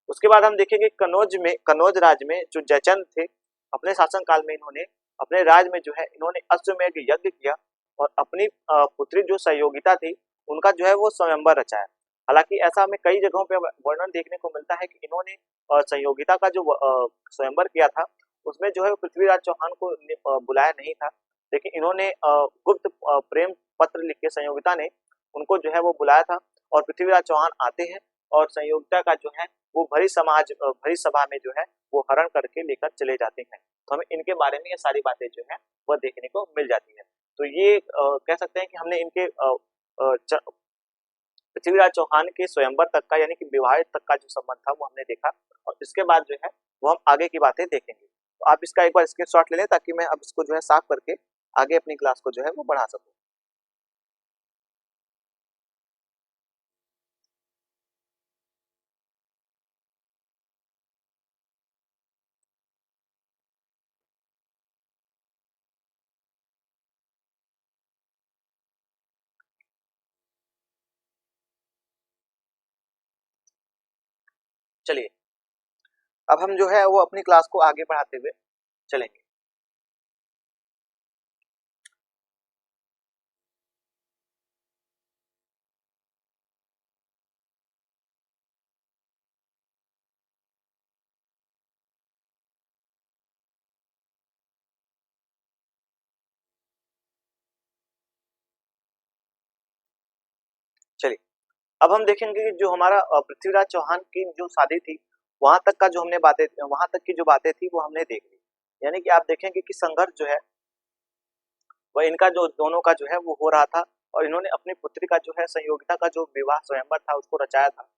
उसके बाद हम देखेंगे कन्नौज राज्य में जो जयचंद थे अपने शासन काल में इन्होंने अपने राज्य में जो है इन्होंने अश्वमेध यज्ञ किया और अपनी पुत्री जो सहयोगिता थी उनका जो है वो स्वयंवर रचाया। हालांकि ऐसा हमें कई जगहों पे वर्णन देखने को मिलता है कि इन्होंने सहयोगिता का जो स्वयंवर किया था उसमें जो है पृथ्वीराज चौहान को बुलाया नहीं था। लेकिन इन्होंने गुप्त प्रेम पत्र लिख के संयोगिता ने उनको जो है वो बुलाया था और पृथ्वीराज चौहान आते हैं और संयोगिता का जो है वो भरी सभा में जो है वो हरण करके लेकर चले जाते हैं। तो हमें इनके बारे में ये सारी बातें जो है वह देखने को मिल जाती है। तो ये कह सकते हैं कि हमने इनके पृथ्वीराज चौहान के स्वयंवर तक का यानी कि विवाह तक का जो संबंध था वो हमने देखा और इसके बाद जो है वो हम आगे की बातें देखेंगे। तो आप इसका एक बार स्क्रीनशॉट ले लें ताकि मैं अब इसको जो है साफ करके आगे अपनी क्लास को जो है वो बढ़ा सकूं। चलिए अब हम जो है वो अपनी क्लास को आगे बढ़ाते हुए चलेंगे। चलिए अब हम देखेंगे कि जो हमारा पृथ्वीराज चौहान की जो शादी थी वहां तक का जो हमने बातें वहां तक की जो बातें थी वो हमने देख ली। यानी कि आप देखेंगे कि संघर्ष जो है वह इनका जो दोनों का जो है वो हो रहा था और इन्होंने अपनी पुत्री का जो है संयोगिता का जो विवाह स्वयंवर था उसको रचाया था।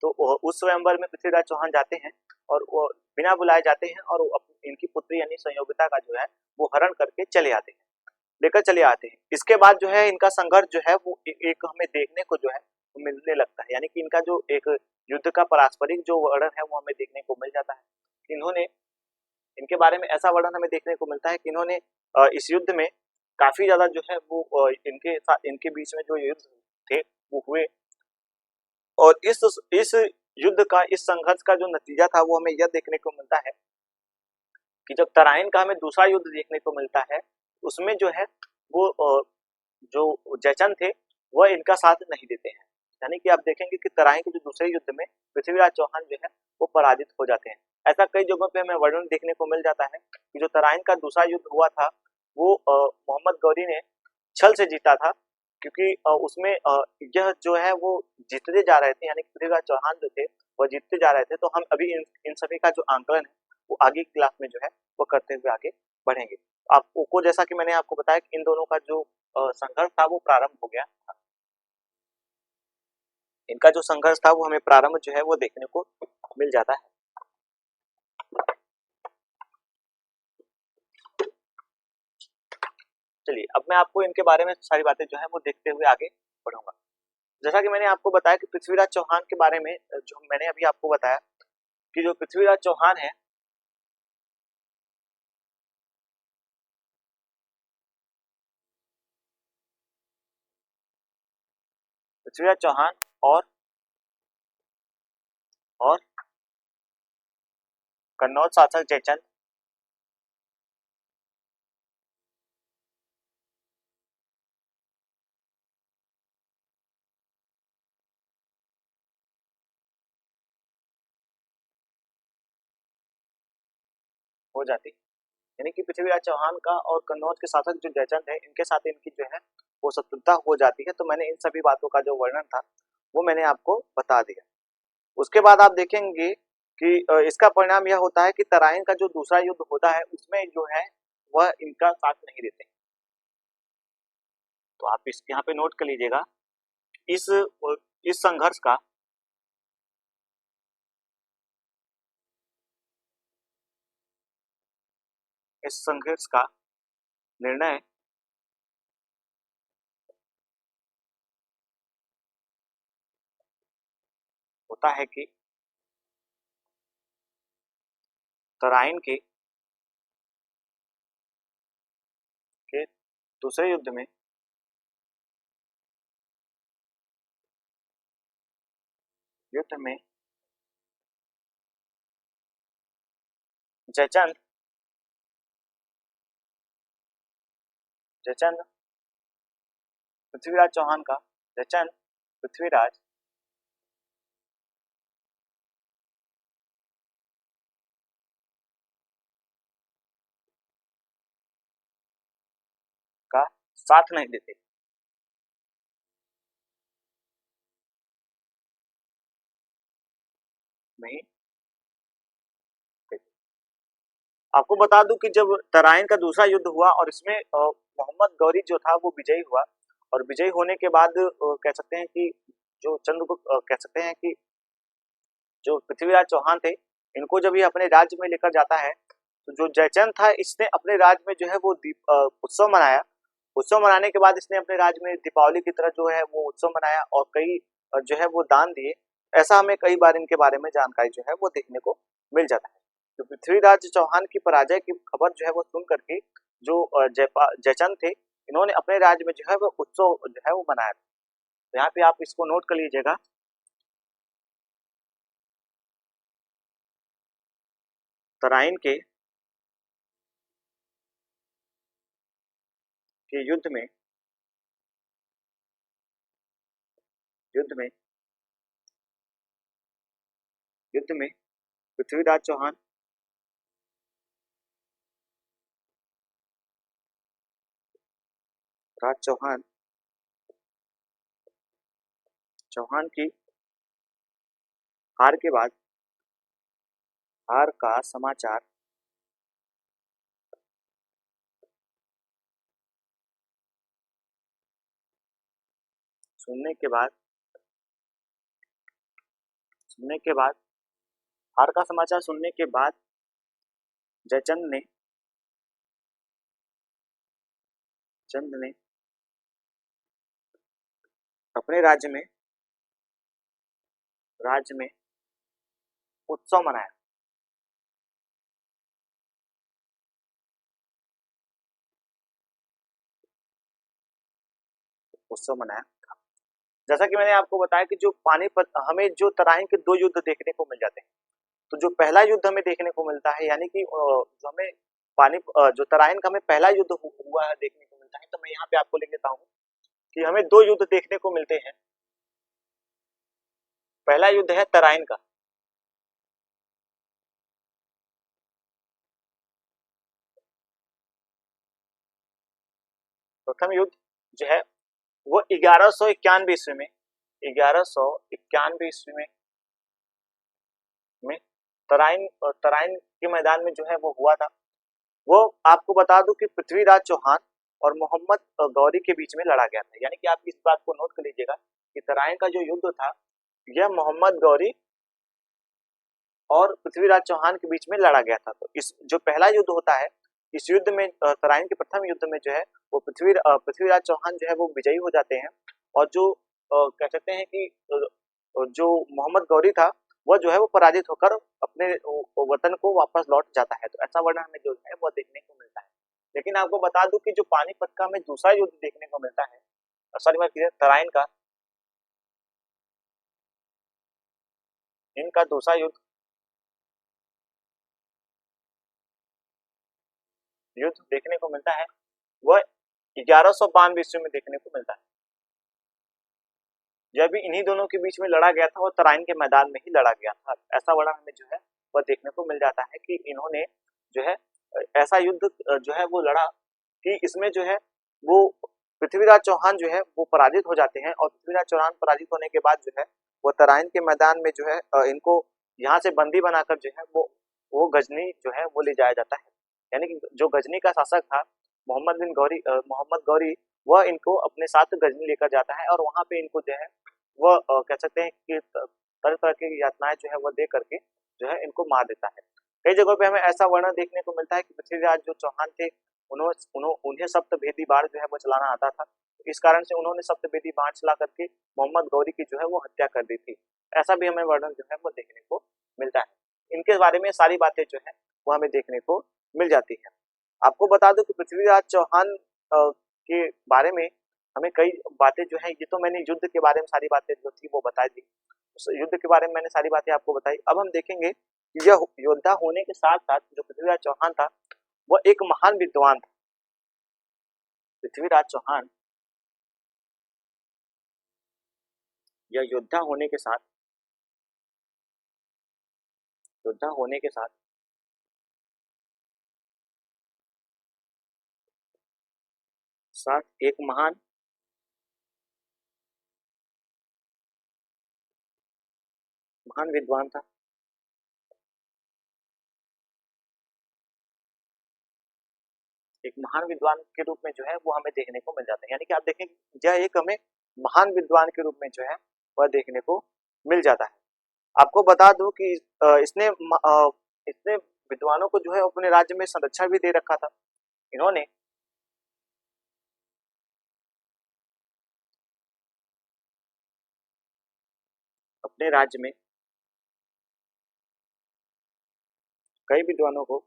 तो उस स्वयंवर में पृथ्वीराज चौहान जाते हैं और वो बिना बुलाए जाते हैं और इनकी पुत्री यानी संयोगिता का जो है वो हरण करके चले आते हैं, लेकर चले आते हैं। इसके बाद जो है इनका संघर्ष जो है वो एक हमें देखने को जो है वो मिलने लगता है। यानी कि इनका जो एक युद्ध का पारस्परिक जो वर्णन है वो हमें देखने को मिल जाता है। इन्होंने इनके बारे में ऐसा वर्णन हमें देखने को मिलता है कि इन्होंने इस युद्ध में काफी ज्यादा जो है वो इनके साथ इनके बीच में जो युद्ध थे वो हुए और इस युद्ध का इस संघर्ष का जो नतीजा था वो हमें यह देखने को मिलता है कि जब तराइन का हमें दूसरा युद्ध देखने को मिलता है उसमें जो है वो जो जयचंद थे वह इनका साथ नहीं देते हैं। यानी कि आप देखेंगे कि तराइन के जो दूसरे युद्ध में पृथ्वीराज चौहान जो है वो पराजित हो जाते हैं। ऐसा कई जगहों पे हमें वर्णन देखने को मिल जाता है कि जो तराइन का दूसरा युद्ध हुआ था वो मोहम्मद गौरी ने छल से जीता था क्योंकि उसमें यह जो है वो जीतते जा रहे थे यानी कि पृथ्वीराज चौहान जो थे वह जीतते जा रहे थे। तो हम अभी इन सभी का जो आंकलन है वो आगे की क्लास में जो है वो करते हुए आगे बढ़ेंगे। आपको जैसा कि मैंने आपको बताया कि इन दोनों का जो संघर्ष था वो प्रारंभ हो गया। इनका जो संघर्ष था वो हमें प्रारंभ जो है वो देखने को मिल जाता है। चलिए अब मैं आपको इनके बारे में सारी बातें जो है वो देखते हुए आगे बढ़ूंगा। जैसा कि मैंने आपको बताया कि पृथ्वीराज चौहान के बारे में जो मैंने अभी आपको बताया कि जो पृथ्वीराज चौहान है पृथ्वीराज चौहान और कन्नौज शासक जयचंद हो जाती, यानी कि पृथ्वीराज चौहान का और कन्नौज के शासक जो जयचंद है इनके साथ इनकी जो है वो शत्रुता हो जाती है। तो मैंने इन सभी बातों का जो वर्णन था वो मैंने आपको बता दिया। उसके बाद आप देखेंगे कि इसका परिणाम यह होता है कि तराइन का जो दूसरा युद्ध होता है उसमें जो है वह इनका साथ नहीं देते। तो आप इस यहाँ पे नोट कर लीजिएगा, इस इस संघर्ष का निर्णय होता है कि तराइन के दूसरे युद्ध में जयचंद पृथ्वीराज चौहान का जयचंद पृथ्वीराज का साथ नहीं देते। नहीं देते। आपको बता दूं कि जब तराइन का दूसरा युद्ध हुआ और इसमें मोहम्मद गौरी जो था वो विजयी हुआ, और विजयी होने के बाद कह सकते हैं कि जो चंद्रगुप्त कह सकते हैं कि जो पृथ्वीराज चौहान थे इनको जब ये अपने राज्य में लेकर जाता है तो जो जयचंद था इसने अपने राज्य में जो है वो उत्सव मनाया। उत्सव मनाने के बाद इसने अपने राज्य में दीपावली की तरह जो है वो उत्सव मनाया और कई जो है वो दान दिए। ऐसा हमें कई बार इनके बारे में जानकारी जो है वो देखने को मिल जाता है। तो पृथ्वीराज चौहान की पराजय की खबर जो है वो सुन करके जो जयचंद थे इन्होंने अपने राज्य में जो है वो उत्सव जो है वो मनाया। तो यहाँ पे आप इसको नोट कर लीजिएगा, तराइन के युद्ध में पृथ्वीराज चौहान की हार के बाद हार का समाचार सुनने के बाद हार का समाचार सुनने के बाद जयचंद ने अपने राज्य में उत्सव मनाया। जैसा कि मैंने आपको बताया कि जो पानीपत हमें जो तराइन के दो युद्ध देखने को मिल जाते हैं। तो जो पहला युद्ध हमें देखने को मिलता है यानी कि जो हमें जो तराइन का हमें पहला युद्ध हुआ है देखने को मिलता है, तो मैं यहाँ पे आपको लिख देता हूँ कि हमें दो युद्ध देखने को मिलते हैं। पहला युद्ध है तराइन का, प्रथम युद्ध जो है वो 1191 ईस्वी में 1191 ईस्वी में तराइन के मैदान में जो है वो हुआ था। वो आपको बता दूं कि पृथ्वीराज चौहान और मोहम्मद गौरी के बीच में लड़ा गया था। यानी कि आप इस बात को नोट कर लीजिएगा कि तराइन का जो युद्ध था यह मोहम्मद गौरी और पृथ्वीराज चौहान के बीच में लड़ा गया था। तो इस जो पहला युद्ध होता है इस युद्ध में तराइन के प्रथम युद्ध में जो है वो पृथ्वीराज चौहान जो है वो विजयी हो जाते हैं, और जो कह सकते हैं कि जो मोहम्मद गौरी था वह जो है वो पराजित होकर अपने वतन को वापस लौट जाता है। तो ऐसा वर्णन हमें जो है वो देखने को मिलता है। लेकिन आपको बता दूं कि जो पानीपत का हमें दूसरा युद्ध देखने को मिलता है, सॉरी मैं तराइन का इनका दूसरा युद्ध देखने को मिलता है वह 1192 ईस्वी में देखने को मिलता है। जब भी इन्हीं दोनों के बीच में लड़ा गया था वो तराइन के मैदान में ही लड़ा गया था। ऐसा वर्णन हमें जो है वह देखने को मिल जाता है कि इन्होंने जो है ऐसा युद्ध जो है वो लड़ा कि इसमें जो है वो पृथ्वीराज चौहान जो है वो पराजित हो जाते हैं और पृथ्वीराज चौहान पराजित होने के बाद जो है वो तराइन के मैदान में जो है इनको यहाँ से बंदी बनाकर जो है वो गजनी जो है वो ले जाया जाता है। यानी कि जो गजनी का शासक था मोहम्मद गौरी वह इनको अपने साथ गजनी लेकर जाता है और वहां पे इनको जो है वह कह सकते हैं कि तरह तरह की यातनाएं जो है वह दे करके जो है इनको मार देता है। कई जगहों पे हमें ऐसा वर्णन देखने को मिलता है कि पृथ्वीराज जो चौहान थे उन्हें सप्तभेदी बाण जो है वो चलाना आता था। इस कारण से उन्होंने सप्तभेदी बाण चला करके मोहम्मद गौरी की जो है वो हत्या कर दी थी। ऐसा भी हमें वर्णन जो है वो देखने को मिलता है। इनके बारे में सारी बातें जो है वो हमें देखने को मिल जाती है। आपको बता दूं कि पृथ्वीराज चौहान के बारे में हमें कई बातें जो है, ये तो मैंने युद्ध के बारे में सारी बातें जो थी वो बता दी, युद्ध के बारे में मैंने सारी बातें आपको बताई। अब हम देखेंगे कि यह योद्धा होने के साथ साथ जो पृथ्वीराज चौहान था वह एक महान विद्वान था। पृथ्वीराज चौहान यह योद्धा होने के साथ एक महान विद्वान था। एक महान विद्वान के रूप में जो है वो हमें देखने को मिल जाता है। यानी कि आप देखेंगे यह एक हमें महान विद्वान के रूप में जो है वह देखने को मिल जाता है। आपको बता दूं कि इसने विद्वानों को जो है अपने राज्य में संरक्षण भी दे रखा था। इन्होंने अपने राज्य में कई विद्वानों को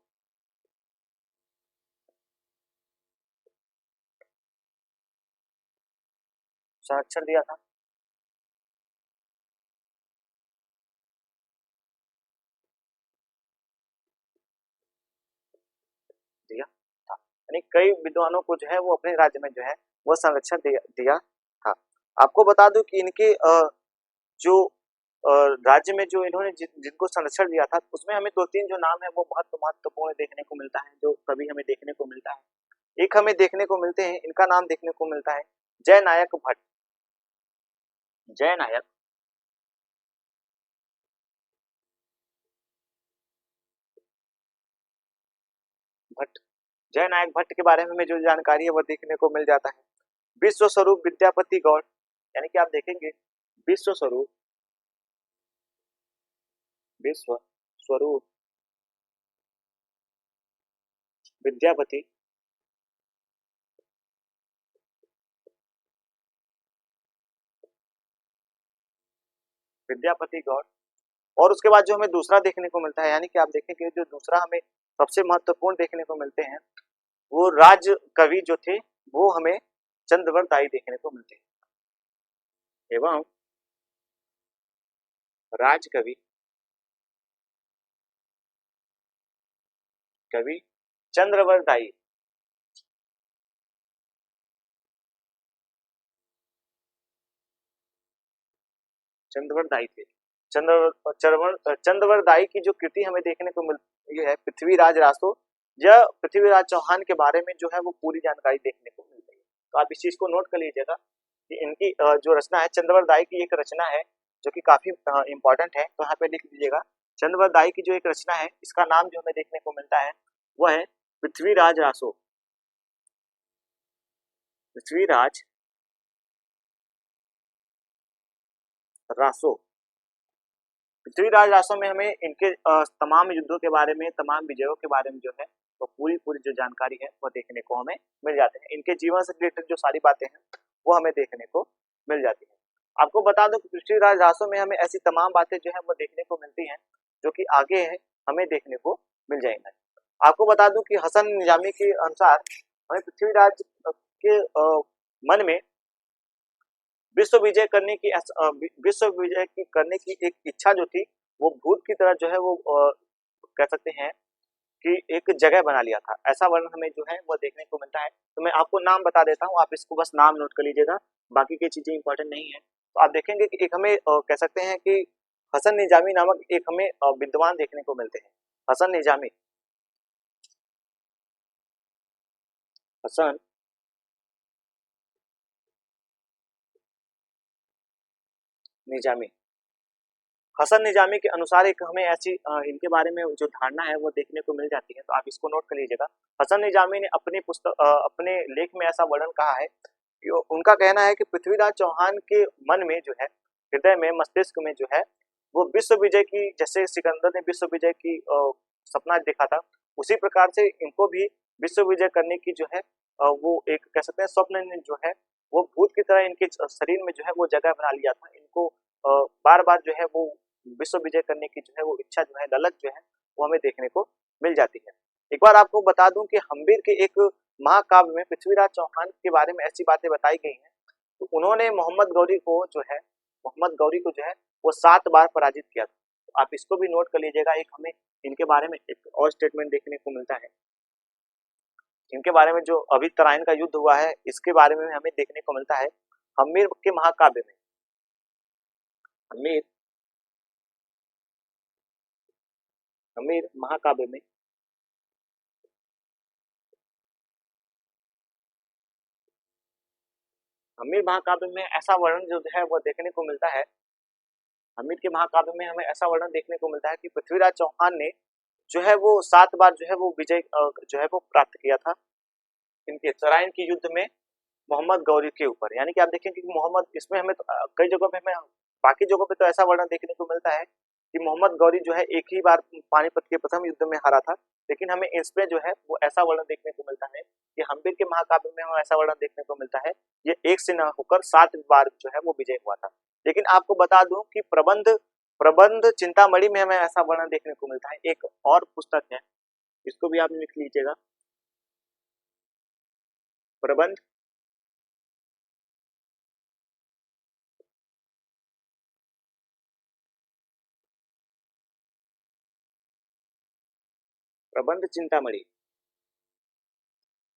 संरक्षण दिया था। यानी कई विद्वानों को जो है वो अपने राज्य में जो है वो संरक्षण दिया था। आपको बता दूं कि इनके जो राज्य में जो इन्होंने जिनको संरक्षण दिया था उसमें हमें दो तीन जो नाम है वो बहुत महत्वपूर्ण देखने को मिलता है, जो कभी हमें देखने को मिलता है। एक हमें देखने को मिलते हैं, इनका नाम देखने को मिलता है जयनायक भट्ट। जयनायक भट्ट जयनायक भट्ट के बारे में हमें जो जानकारी है वो देखने को मिल जाता है। विश्व स्वरूप विद्यापति गौड़, यानी कि आप देखेंगे विश्व स्वरूप विद्यापति गौड़। और उसके बाद जो हमें दूसरा देखने को मिलता है, यानी कि आप देखेंगे जो दूसरा हमें सबसे महत्वपूर्ण देखने को मिलते हैं वो राज कवि जो थे वो हमें चंद्रवरदाई देखने को मिलते हैं। एवं राज कवि चंद्रवरदाई थे। चंद्रवरदाई की जो कृति हमें देखने को मिलती है पृथ्वीराज रासो, यह पृथ्वीराज चौहान के बारे में जो है वो पूरी जानकारी देखने को मिल रही है। तो आप इस चीज को नोट कर लीजिएगा कि इनकी जो रचना है चंद्रवरदाई की एक रचना है जो कि काफी इंपॉर्टेंट है, तो यहाँ पे लिख दीजिएगा चंद्रवरदाई की जो एक रचना है इसका नाम जो हमें देखने को मिलता है वह है पृथ्वीराज रासो। पृथ्वीराज रासो पृथ्वीराज रासो में हमें इनके तमाम युद्धों के बारे में, तमाम विजयों के बारे में जो है वो पूरी जो जानकारी है वो देखने को हमें मिल जाते हैं। इनके जीवन से रिलेटेड जो सारी बातें हैं वो हमें देखने को मिल जाती है। आपको बता दो कि पृथ्वीराज रासो में हमें ऐसी तमाम बातें जो है वो देखने को मिलती हैं जो कि आगे है हमें देखने को मिल जाएंगे। आपको बता दूं कि हसन निजामी के अनुसार हमें पृथ्वीराज के मन में विश्व विजय करने की एक इच्छा जो थी वो भूत की तरह जो है वो कह सकते हैं कि एक जगह बना लिया था, ऐसा वर्णन हमें जो है वो देखने को मिलता है। तो मैं आपको नाम बता देता हूँ, आप इसको बस नाम नोट कर लीजिएगा, बाकी की चीजें इंपॉर्टेंट नहीं है। तो आप देखेंगे कि एक हमें कह सकते हैं कि हसन निजामी नामक एक हमें विद्वान देखने को मिलते हैं। हसन निजामी, हसन निजामी, हसन निजामी के अनुसार एक हमें ऐसी इनके बारे में जो धारणा है वो देखने को मिल जाती है, तो आप इसको नोट कर लीजिएगा। हसन निजामी ने अपनी पुस्तक अपने लेख में ऐसा वर्णन कहा है कि उनका कहना है कि पृथ्वीराज चौहान के मन में जो है, हृदय में, मस्तिष्क में जो है वो विश्व विजय की, जैसे सिकंदर ने विश्व विजय की सपना देखा था, उसी प्रकार से इनको भी विश्व विजय करने की जो है वो एक कह सकते हैं स्वप्न ने जो है वो भूत की तरह इनके शरीर में जो है वो जगह बना लिया था। इनको बार बार जो है वो विश्व विजय करने की जो है वो इच्छा जो है, ललक जो है वो हमें देखने को मिल जाती है। एक बार आपको बता दूं कि हम्बीर के एक महाकाव्य में पृथ्वीराज चौहान के बारे में ऐसी बातें बताई गई हैं। तो उन्होंने मोहम्मद गौरी को जो है, मोहम्मद गौरी को जो है वो 7 बार पराजित किया था। तो आप इसको भी नोट कर लीजिएगा। एक हमें इनके बारे में एक और स्टेटमेंट देखने को मिलता है, इनके बारे में जो अभी तराइन का युद्ध हुआ है इसके बारे में हमें देखने को मिलता है। हम्बीर के महाकाव्य में, हम्बीर हम्बीर महाकाव्य में हम्मीर महाकाव्य में ऐसा वर्णन जो है वो देखने को मिलता है। हम्मीर के महाकाव्य में हमें ऐसा वर्णन देखने को मिलता है कि पृथ्वीराज चौहान ने जो है वो 7 बार जो है वो विजय जो है वो प्राप्त किया था इनके तराइन के युद्ध में मोहम्मद गौरी के ऊपर। यानी कि आप देखेंगे कि मोहम्मद, इसमें हमें तो, कई जगहों पे हमें, बाकी जगहों पे तो ऐसा वर्णन देखने को मिलता है कि मोहम्मद गौरी जो है एक ही बार पानीपत के प्रथम युद्ध में हारा था, लेकिन हमें इसमें जो है वो ऐसा वर्णन देखने को मिलता है कि हम्बीर के महाकाव्य में हमें ऐसा वर्णन देखने को मिलता है ये एक से न होकर 7 बार जो है वो विजय हुआ था। लेकिन आपको बता दूं कि प्रबंध प्रबंध चिंतामणि में हमें ऐसा वर्णन देखने को मिलता है। एक और पुस्तक है, इसको भी आप लिख लीजिएगा, प्रबंध प्रबंध चिंतामणि।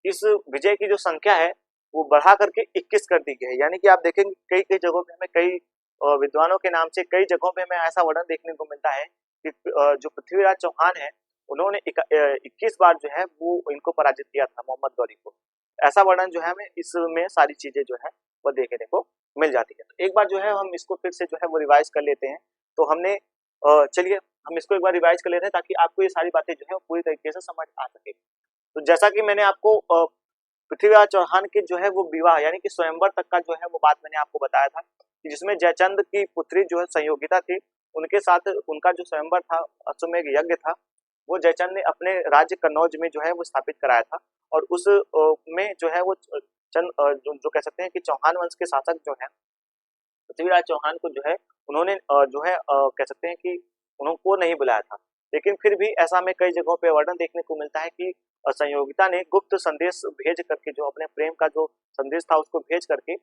इस विजय की जो संख्या है वो बढ़ा करके 21 कर दी गई है। यानी कि आप देखेंगे कई कई जगहों पे हमें, कई विद्वानों के नाम से कई जगहों पे हमें ऐसा वर्णन देखने को मिलता है कि जो पृथ्वीराज चौहान है उन्होंने 21 बार जो है वो इनको पराजित किया था, मोहम्मद गौरी को। ऐसा वर्णन जो है हमें इसमें सारी चीजें जो है वो देखने को मिल जाती है। तो एक बार जो है हम इसको फिर से जो है वो रिवाइज कर लेते हैं। तो हमने चलिए हम इसको एक बार रिवाइज कर लेते हैं ताकि आपको ये सारी बातें जो है पूरी तरीके से समझ आ सके। तो जैसा कि मैंने आपको पृथ्वीराज चौहान के जो है वो विवाह यानी कि स्वयंवर तक का जो है वो बात मैंने आपको बताया था कि जिसमें जयचंद की पुत्री जो है संयोगिता थी, उनके साथ उनका जो स्वयंवर था, अश्वमेध यज्ञ था, वो जयचंद ने अपने राज्य कन्नौज में जो है वो स्थापित कराया था। और उस में जो है वो चंद जो कह सकते हैं कि चौहान वंश के शासक जो है पृथ्वीराज चौहान को जो है उन्होंने जो है कह सकते हैं कि उनको नहीं बुलाया था। लेकिन फिर भी ऐसा हमें कई जगहों पे वर्णन देखने को मिलता है कि संयोगिता ने गुप्त संदेश भेज करके, जो अपने प्रेम का जो संदेश था उसको भेज करके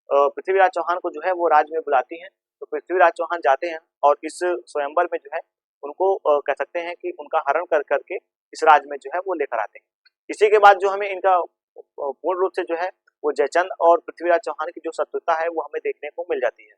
पृथ्वीराज चौहान को जो है वो राज में बुलाती हैं। तो पृथ्वीराज चौहान जाते हैं और इस स्वयंवर में जो है उनको कह सकते हैं कि उनका हरण कर करके इस राज में जो है वो लेकर आते हैं। इसी के बाद जो हमें इनका पूर्ण रूप से जो है वो जयचंद और पृथ्वीराज चौहान की जो शत्रुता है वो हमें देखने को मिल जाती है।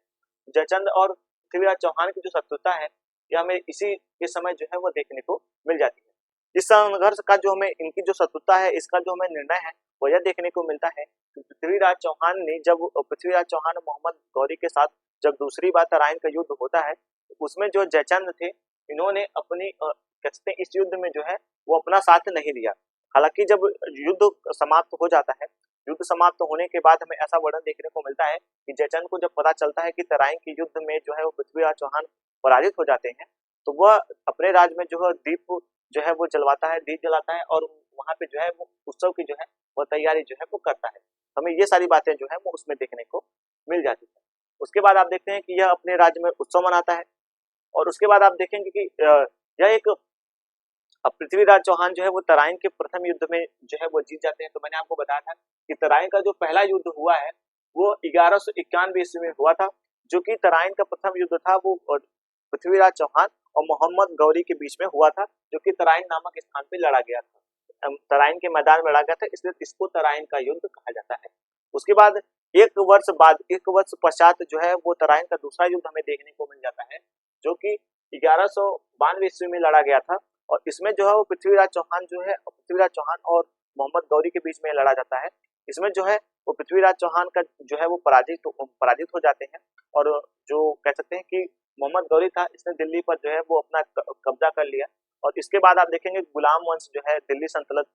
जयचंद और पृथ्वीराज चौहान की जो शत्रुता है ये हमें इसी के समय जो है वो देखने को मिल जाती है। इस संघर्ष का जो हमें, इनकी जो शत्रुता है इसका जो हमें निर्णय है वो यह देखने को मिलता है कि पृथ्वीराज चौहान ने, जब पृथ्वीराज चौहान और मोहम्मद गौरी के साथ जब दूसरी बार तराइन का युद्ध होता है तो उसमें जो जयचंद थे इन्होंने अपनी कहते हैं इस युद्ध में जो है वो अपना साथ नहीं दिया। हालांकि जब युद्ध समाप्त हो जाता है, युद्ध समाप्त होने के बाद हमें ऐसा वर्णन देखने को मिलता है कि जयचंद को जब पता चलता है कि तराइन के युद्ध में जो है वो पृथ्वीराज चौहान पराजित हो जाते हैं, तो वह अपने राज्य में जो है दीप जो है वो जलवाता है, दीप जलाता है और वहां पे जो है वो उत्सव की जो है वो तैयारी जो है वो करता है। हमें ये सारी बातें जो है वो उसमें देखने को मिल जाती है। उसके बाद आप देखते हैं कि यह अपने राज्य में उत्सव मनाता है और उसके बाद आप देखेंगे कि यह एक, अब पृथ्वीराज चौहान जो है वो तराइन के प्रथम युद्ध में जो है वो जीत जाते हैं। तो मैंने आपको बताया था कि तराइन का जो पहला युद्ध हुआ है वो 1191 ईस्वी में हुआ था, जो कि तराइन का प्रथम युद्ध था वो पृथ्वीराज चौहान और मोहम्मद गौरी के बीच में हुआ था, जो कि तराइन नामक स्थान पे लड़ा गया था। तराइन के मैदान में लड़ा गया था, इसलिए इसको तराइन का युद्ध कहा जाता है। उसके बाद एक वर्ष पश्चात जो है वो तराइन का दूसरा युद्ध हमें देखने को मिल जाता है, जो कि 1192 ईस्वी में लड़ा गया था। और इसमें जो है वो पृथ्वीराज चौहान और मोहम्मद गौरी के बीच में लड़ा जाता है। इसमें जो है वो पृथ्वीराज चौहान का जो है वो पराजित हो जाते हैं, और जो कह सकते हैं कि मोहम्मद गौरी था, इसने दिल्ली पर जो है वो अपना कब्जा कर लिया। और इसके बाद आप देखेंगे गुलाम वंश जो है दिल्ली सल्तनत,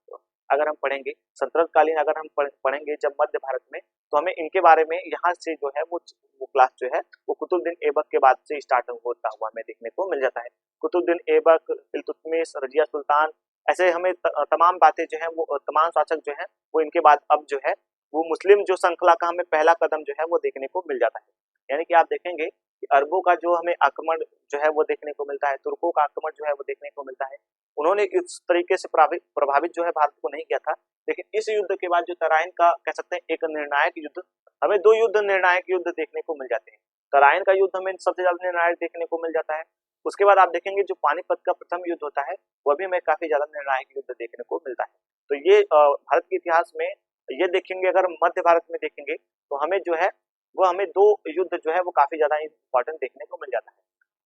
अगर हम पढ़ेंगे सल्तनत कालीन, अगर हम पढ़ेंगे जब मध्य भारत में, तो हमें इनके बारे में यहाँ से जो है वो क्लास जो है वो कुतुबुद्दीन ऐबक के बाद से स्टार्ट होता हुआ हमें देखने को मिल जाता है। कुतुबुद्दीन ऐबक, इल्तुतमिश, रजिया सुल्तान, ऐसे हमें तमाम बातें जो है वो तमाम शासक जो है वो इनके बाद अब जो है वो मुस्लिम जो श्रृंखला का हमें पहला कदम जो है वो देखने को मिल जाता है। यानी कि आप देखेंगे कि अरबों का जो हमें आक्रमण जो है वो देखने को मिलता है, तुर्कों का आक्रमण जो है वो देखने को मिलता है। उन्होंने इस तरीके से प्रभावित जो है भारत को नहीं किया था, लेकिन इस युद्ध के बाद जो तराइन का कह सकते हैं एक निर्णायक युद्ध, हमें दो निर्णायक युद्ध देखने को मिल जाते हैं। तराइन का युद्ध हमें सबसे ज्यादा निर्णायक देखने को मिल जाता है। उसके बाद आप देखेंगे जो पानीपत का प्रथम युद्ध होता है, वह भी हमें काफी ज्यादा निर्णायक युद्ध देखने को मिलता है। तो ये भारत के इतिहास में ये देखेंगे, अगर मध्य भारत में देखेंगे तो हमें जो है वो हमें दो युद्ध जो है वो काफी ज्यादा इंपॉर्टेंट देखने को मिल जाता है।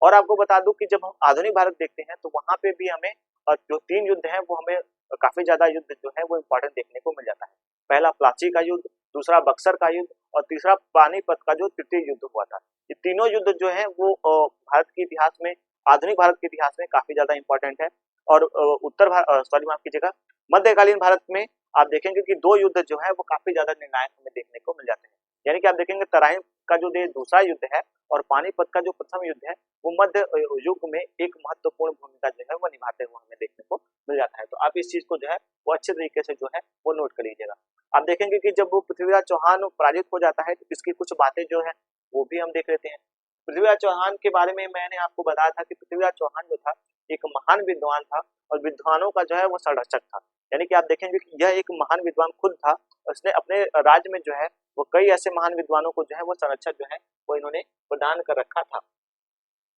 और आपको बता दूं कि जब हम आधुनिक भारत देखते हैं तो वहां पे भी हमें जो तीन युद्ध है वो हमें काफी ज्यादा युद्ध जो है वो इंपॉर्टेंट देखने को मिल जाता है। पहला प्लाची का युद्ध, दूसरा बक्सर का युद्ध और तीसरा पानीपत का जो तृतीय युद्ध हुआ था। ये तीनों युद्ध जो है वो भारत के इतिहास में, आधुनिक भारत के इतिहास में काफी ज्यादा इंपॉर्टेंट है। और उत्तर भारत, सॉरी माफ कीजिएगा, मध्यकालीन भारत में आप देखेंगे कि दो युद्ध जो है वो काफी ज्यादा निर्णायक हमें देखने को मिल जाते हैं। यानी कि आप देखेंगे तराइन का जो दूसरा युद्ध है और पानीपत का जो प्रथम युद्ध है वो मध्य युग में एक महत्वपूर्ण भूमिका जो है वो निभाते हुए हमें देखने को मिल जाता है। तो आप इस चीज को जो है वो अच्छे तरीके से जो है वो नोट कर लीजिएगा। आप देखेंगे कि जब वो पृथ्वीराज चौहान पराजित हो जाता है तो इसकी कुछ बातें जो है वो भी हम देख लेते हैं। पृथ्वीराज चौहान के बारे में मैंने आपको बताया था कि पृथ्वीराज चौहान जो था एक महान विद्वान था और विद्वानों का जो है वो संरक्षक था। यानी कि आप देखेंगे कि यह एक महान विद्वान खुद था और उसने अपने राज्य में जो है वो कई ऐसे महान विद्वानों को जो है वो संरक्षक जो है वो इन्होंने प्रदान कर रखा था।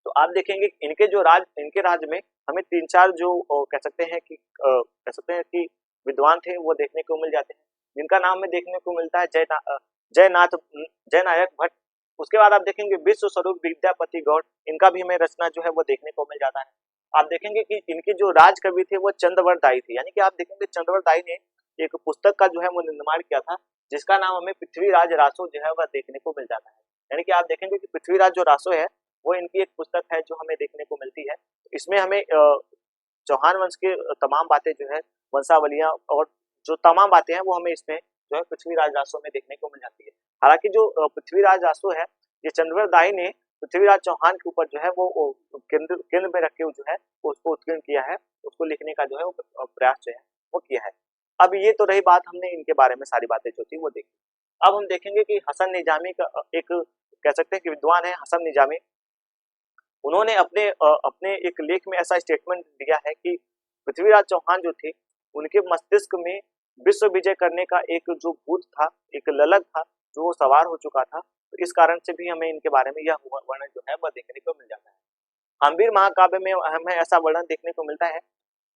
तो आप देखेंगे इनके राज्य में हमें तीन चार जो कह सकते हैं कि विद्वान थे वो देखने को मिल जाते हैं, जिनका नाम हमें देखने को मिलता है जयनायक भट्ट। उसके बाद आप देखेंगे विश्व स्वरूप विद्यापति गौड़, इनका भी हमें रचना जो है वो देखने को मिल जाता है। आप देखेंगे कि इनके जो राज कवि थे वो चंद्रवरदायी थे। यानी कि आप देखेंगे चंद्रवरदायी ने एक पुस्तक का जो है वो निर्माण किया था, जिसका नाम हमें पृथ्वीराज रासो जो है वह देखने को मिल जाता है। यानी कि आप देखेंगे कि पृथ्वीराज जो रासो है वो इनकी एक पुस्तक है जो हमें देखने को मिलती है। इसमें हमें चौहान वंश के तमाम बातें जो है, वंशावलियां और जो तमाम बातें हैं वो हमें इसमें जो है पृथ्वीराज रासो में देखने को मिल जाती है। हालांकि जो पृथ्वीराज रासो है ये चंद्रवरदायी ने पृथ्वीराज चौहान के ऊपर जो है वो केंद्र में रखे हुए जो है उसको उत्कीर्ण किया है, उसको लिखने का जो है वो प्रयास जो है वो किया है। अब ये तो रही बात, हमने इनके बारे में सारी बातें जो थी वो देखी। अब हम देखेंगे कि हसन निजामी का एक कह सकते हैं कि विद्वान है हसन निजामी। उन्होंने अपने एक लेख में ऐसा स्टेटमेंट दिया है कि पृथ्वीराज चौहान जो थे उनके मस्तिष्क में विश्व विजय करने का एक जो भूत था, एक ललक था जो वो सवार हो चुका था। तो इस कारण से भी हमें इनके बारे में यह वर्णन जो है वह देखने को मिल जाता है। हम्बीर महाकाव्य में हमें ऐसा वर्णन देखने को मिलता है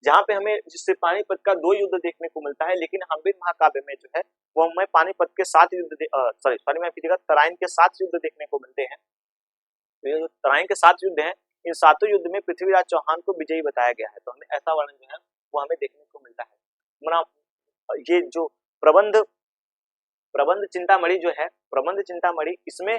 जहाँ पे हमें जिससे पानीपत का दो युद्ध देखने को मिलता है, लेकिन हम्बीर महाकाव्य में जो है वो हमें पानीपत के 7 युद्ध सॉरी मैं कीजिएगा तराइन के 7 युद्ध देखने को मिलते हैं। तो ये जो तराइन के 7 युद्ध हैं, इन सातों युद्ध में पृथ्वीराज चौहान को विजयी बताया गया है। तो हमें ऐसा वर्णन जो है वो हमें देखने को मिलता है। ये जो प्रबंध चिंतामणि जो है, प्रबंध चिंतामणि, इसमें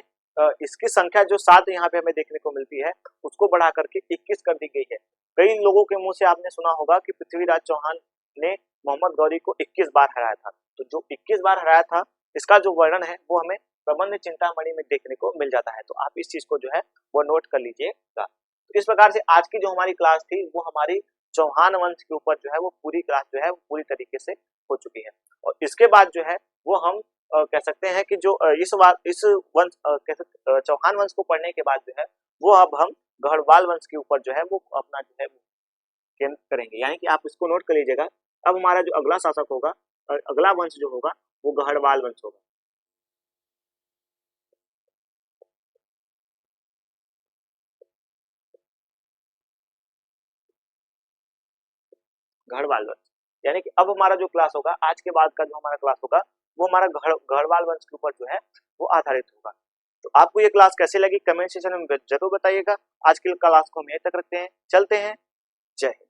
इसकी संख्या जो 7 यहाँ पे हमें देखने को मिलती है उसको बढ़ा करके 21 कर दी गई है। कई लोगों के मुंह से आपने सुना होगा कि पृथ्वीराज चौहान ने मोहम्मद गौरी को 21 बार हराया था। तो जो 21 बार हराया था इसका जो वर्णन है वो हमें प्रबंध चिंतामणि में देखने को मिल जाता है। तो आप इस चीज को जो है वो नोट कर लीजिएगा। तो इस प्रकार से आज की जो हमारी क्लास थी वो हमारी चौहान वंश के ऊपर जो है वो पूरी क्लास जो है वो पूरी तरीके से हो चुकी है। और इसके बाद जो है वो हम कह सकते हैं कि जो इस वंश चौहान वंश को पढ़ने के बाद जो है वो अब हम गढ़वाल वंश के ऊपर जो है वो अपना जो है केंद्र करेंगे। यानी कि आप इसको नोट कर लीजिएगा। अब हमारा जो अगला शासक होगा, अगला वंश जो होगा वो गढ़वाल वंश होगा। गढ़वाल वंश। यानी कि अब हमारा जो क्लास होगा, आज के बाद का जो हमारा क्लास होगा, वो हमारा गढ़वाल वंश के ऊपर जो है वो आधारित होगा। तो आपको ये क्लास कैसी लगी कमेंट सेक्शन में जरूर बताइएगा। आज की क्लास को हम यहीं तक रखते हैं, चलते हैं, जय हिंद।